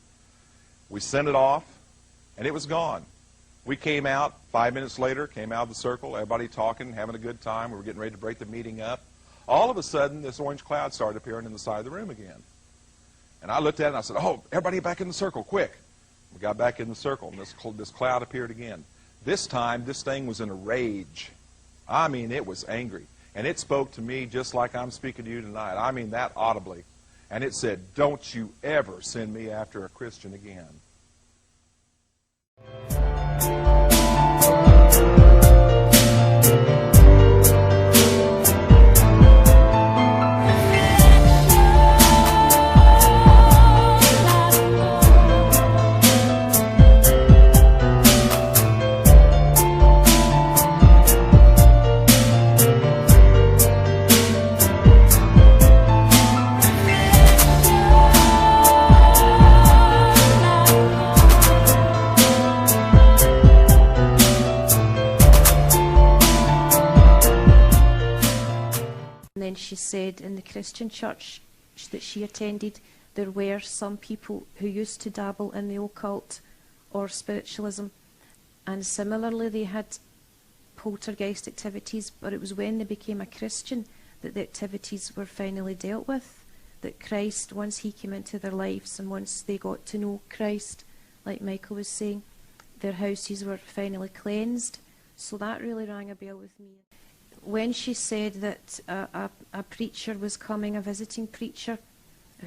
We sent it off, and it was gone. We came out 5 minutes later, came out of the circle, everybody talking, having a good time. We were getting ready to break the meeting up. All of a sudden, this orange cloud started appearing in the side of the room again. And I looked at it and I said, oh, everybody back in the circle, quick. We got back in the circle, and this cloud appeared again. This time, this thing was in a rage. I mean, it was angry. And it spoke to me just like I'm speaking to you tonight. I mean that audibly. And it said, don't you ever send me after a Christian again. She said in the Christian church that she attended, there were some people who used to dabble in the occult or spiritualism, and similarly they had poltergeist activities, but it was when they became a Christian that the activities were finally dealt with, that Christ, once he came into their lives and once they got to know Christ, like Michael was saying, their houses were finally cleansed. So that really rang a bell with me. When she said that a preacher was coming, a visiting preacher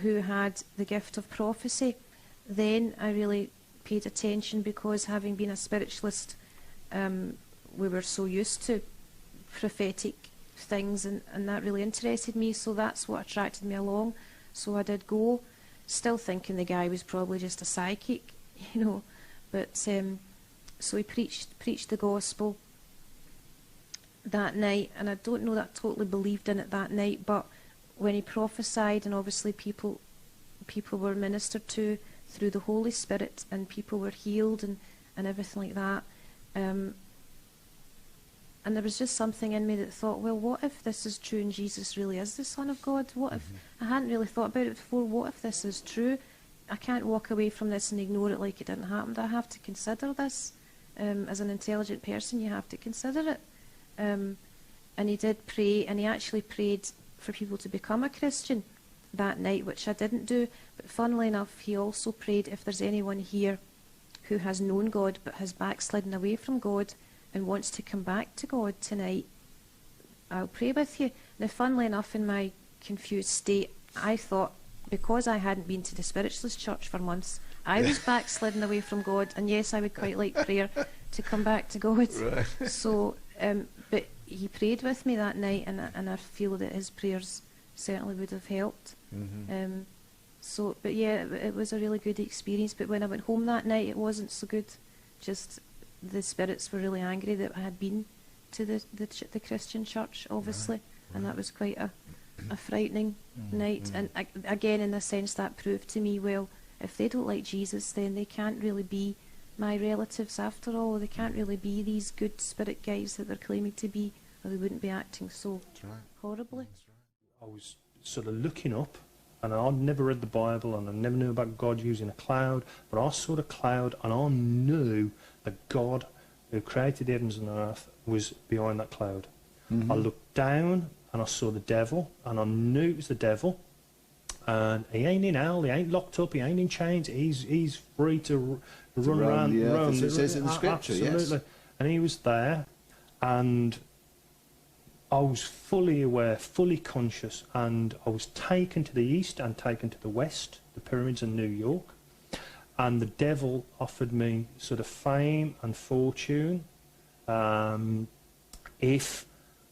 who had the gift of prophecy, then I really paid attention, because having been a spiritualist, we were so used to prophetic things, and that really interested me, so that's what attracted me along. So I did go, still thinking the guy was probably just a psychic, you know, but so he preached the gospel that night, and I don't know that I totally believed in it that night, but when he prophesied, and obviously people were ministered to through the Holy Spirit, and people were healed and everything like that, and there was just something in me that thought, well, what if this is true and Jesus really is the Son of God? What if, I hadn't really thought about it before, what if this is true? I can't walk away from this and ignore it like it didn't happen. I have to consider this. As an intelligent person, you have to consider it. And he did pray, and he actually prayed for people to become a Christian that night, which I didn't do. But funnily enough, he also prayed, if there's anyone here who has known God but has backslidden away from God and wants to come back to God tonight, I'll pray with you. Now, funnily enough, in my confused state, I thought, because I hadn't been to the spiritualist church for months, I was backslidden away from God, and yes, I would quite like prayer to come back to God. Right. So, but he prayed with me that night, and I feel that his prayers certainly would have helped. Mm-hmm. But yeah, it was a really good experience. But when I went home that night, it wasn't so good. Just the spirits were really angry that I had been to the Christian church, obviously, right. And that was quite a frightening night. And again, in a sense, that proved to me, well, if they don't like Jesus, then they can't really be my relatives after all. They can't really be these good spirit guys that they're claiming to be, or they wouldn't be acting so horribly. I was sort of looking up, and I'd never read the Bible, and I never knew about God using a cloud, but I saw the cloud, and I knew that God, who created the heavens and earth, was behind that cloud. Mm-hmm. I looked down, and I saw the devil, and I knew it was the devil. And he ain't in hell, he ain't locked up, he ain't in chains, he's free to run around. Yeah, as it says in the scripture, absolutely. Yes. And he was there, and I was fully aware, fully conscious, and I was taken to the east and taken to the west, the pyramids in New York. and the devil offered me sort of fame and fortune if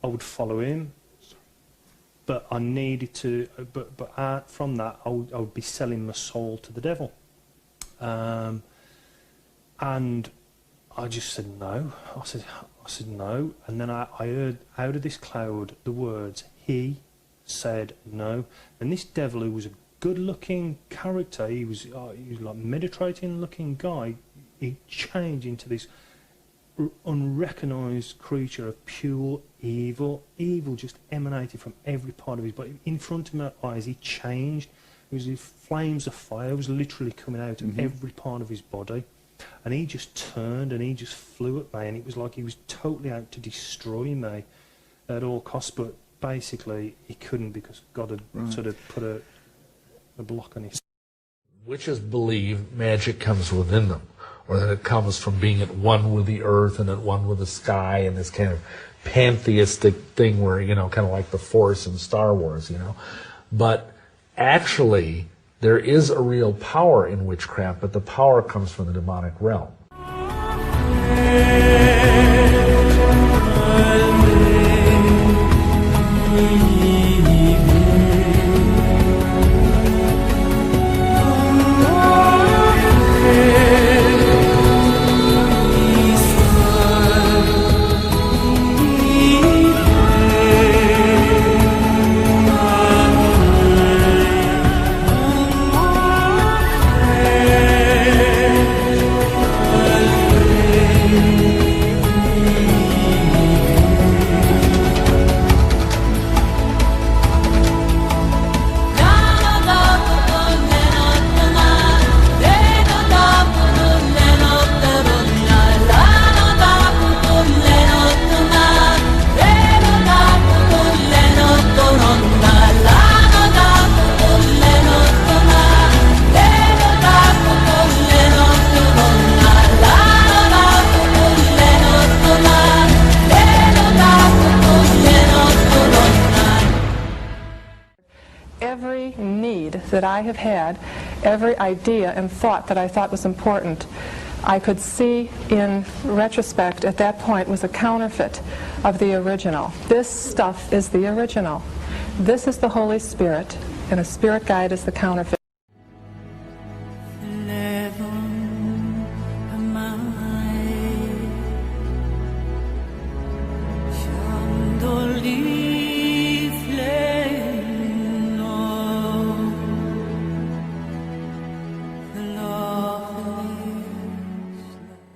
I would follow him. But I needed to, from that, I would be selling my soul to the devil. And I just said no. I said no. And then I heard out of this cloud the words, he said no. And this devil, who was a good-looking character, he was like Mediterranean-looking guy, he changed into this unrecognised creature of pure evil. Evil just emanated from every part of his body. In front of my eyes, he changed. It was flames of fire. It was literally coming out of every part of his body. And he just turned and he just flew at me. And it was like he was totally out to destroy me at all costs. But basically, he couldn't, because God had sort of put a block on his. Witches believe magic comes within them, or that it comes from being at one with the earth and at one with the sky, and this kind of pantheistic thing where, you know, kind of like the Force in Star Wars, you know. But actually, there is a real power in witchcraft, but the power comes from the demonic realm. Every need that I have had, every idea and thought that I thought was important, I could see in retrospect at that point was a counterfeit of the original. This stuff is the original. This is the Holy Spirit, and a spirit guide is the counterfeit.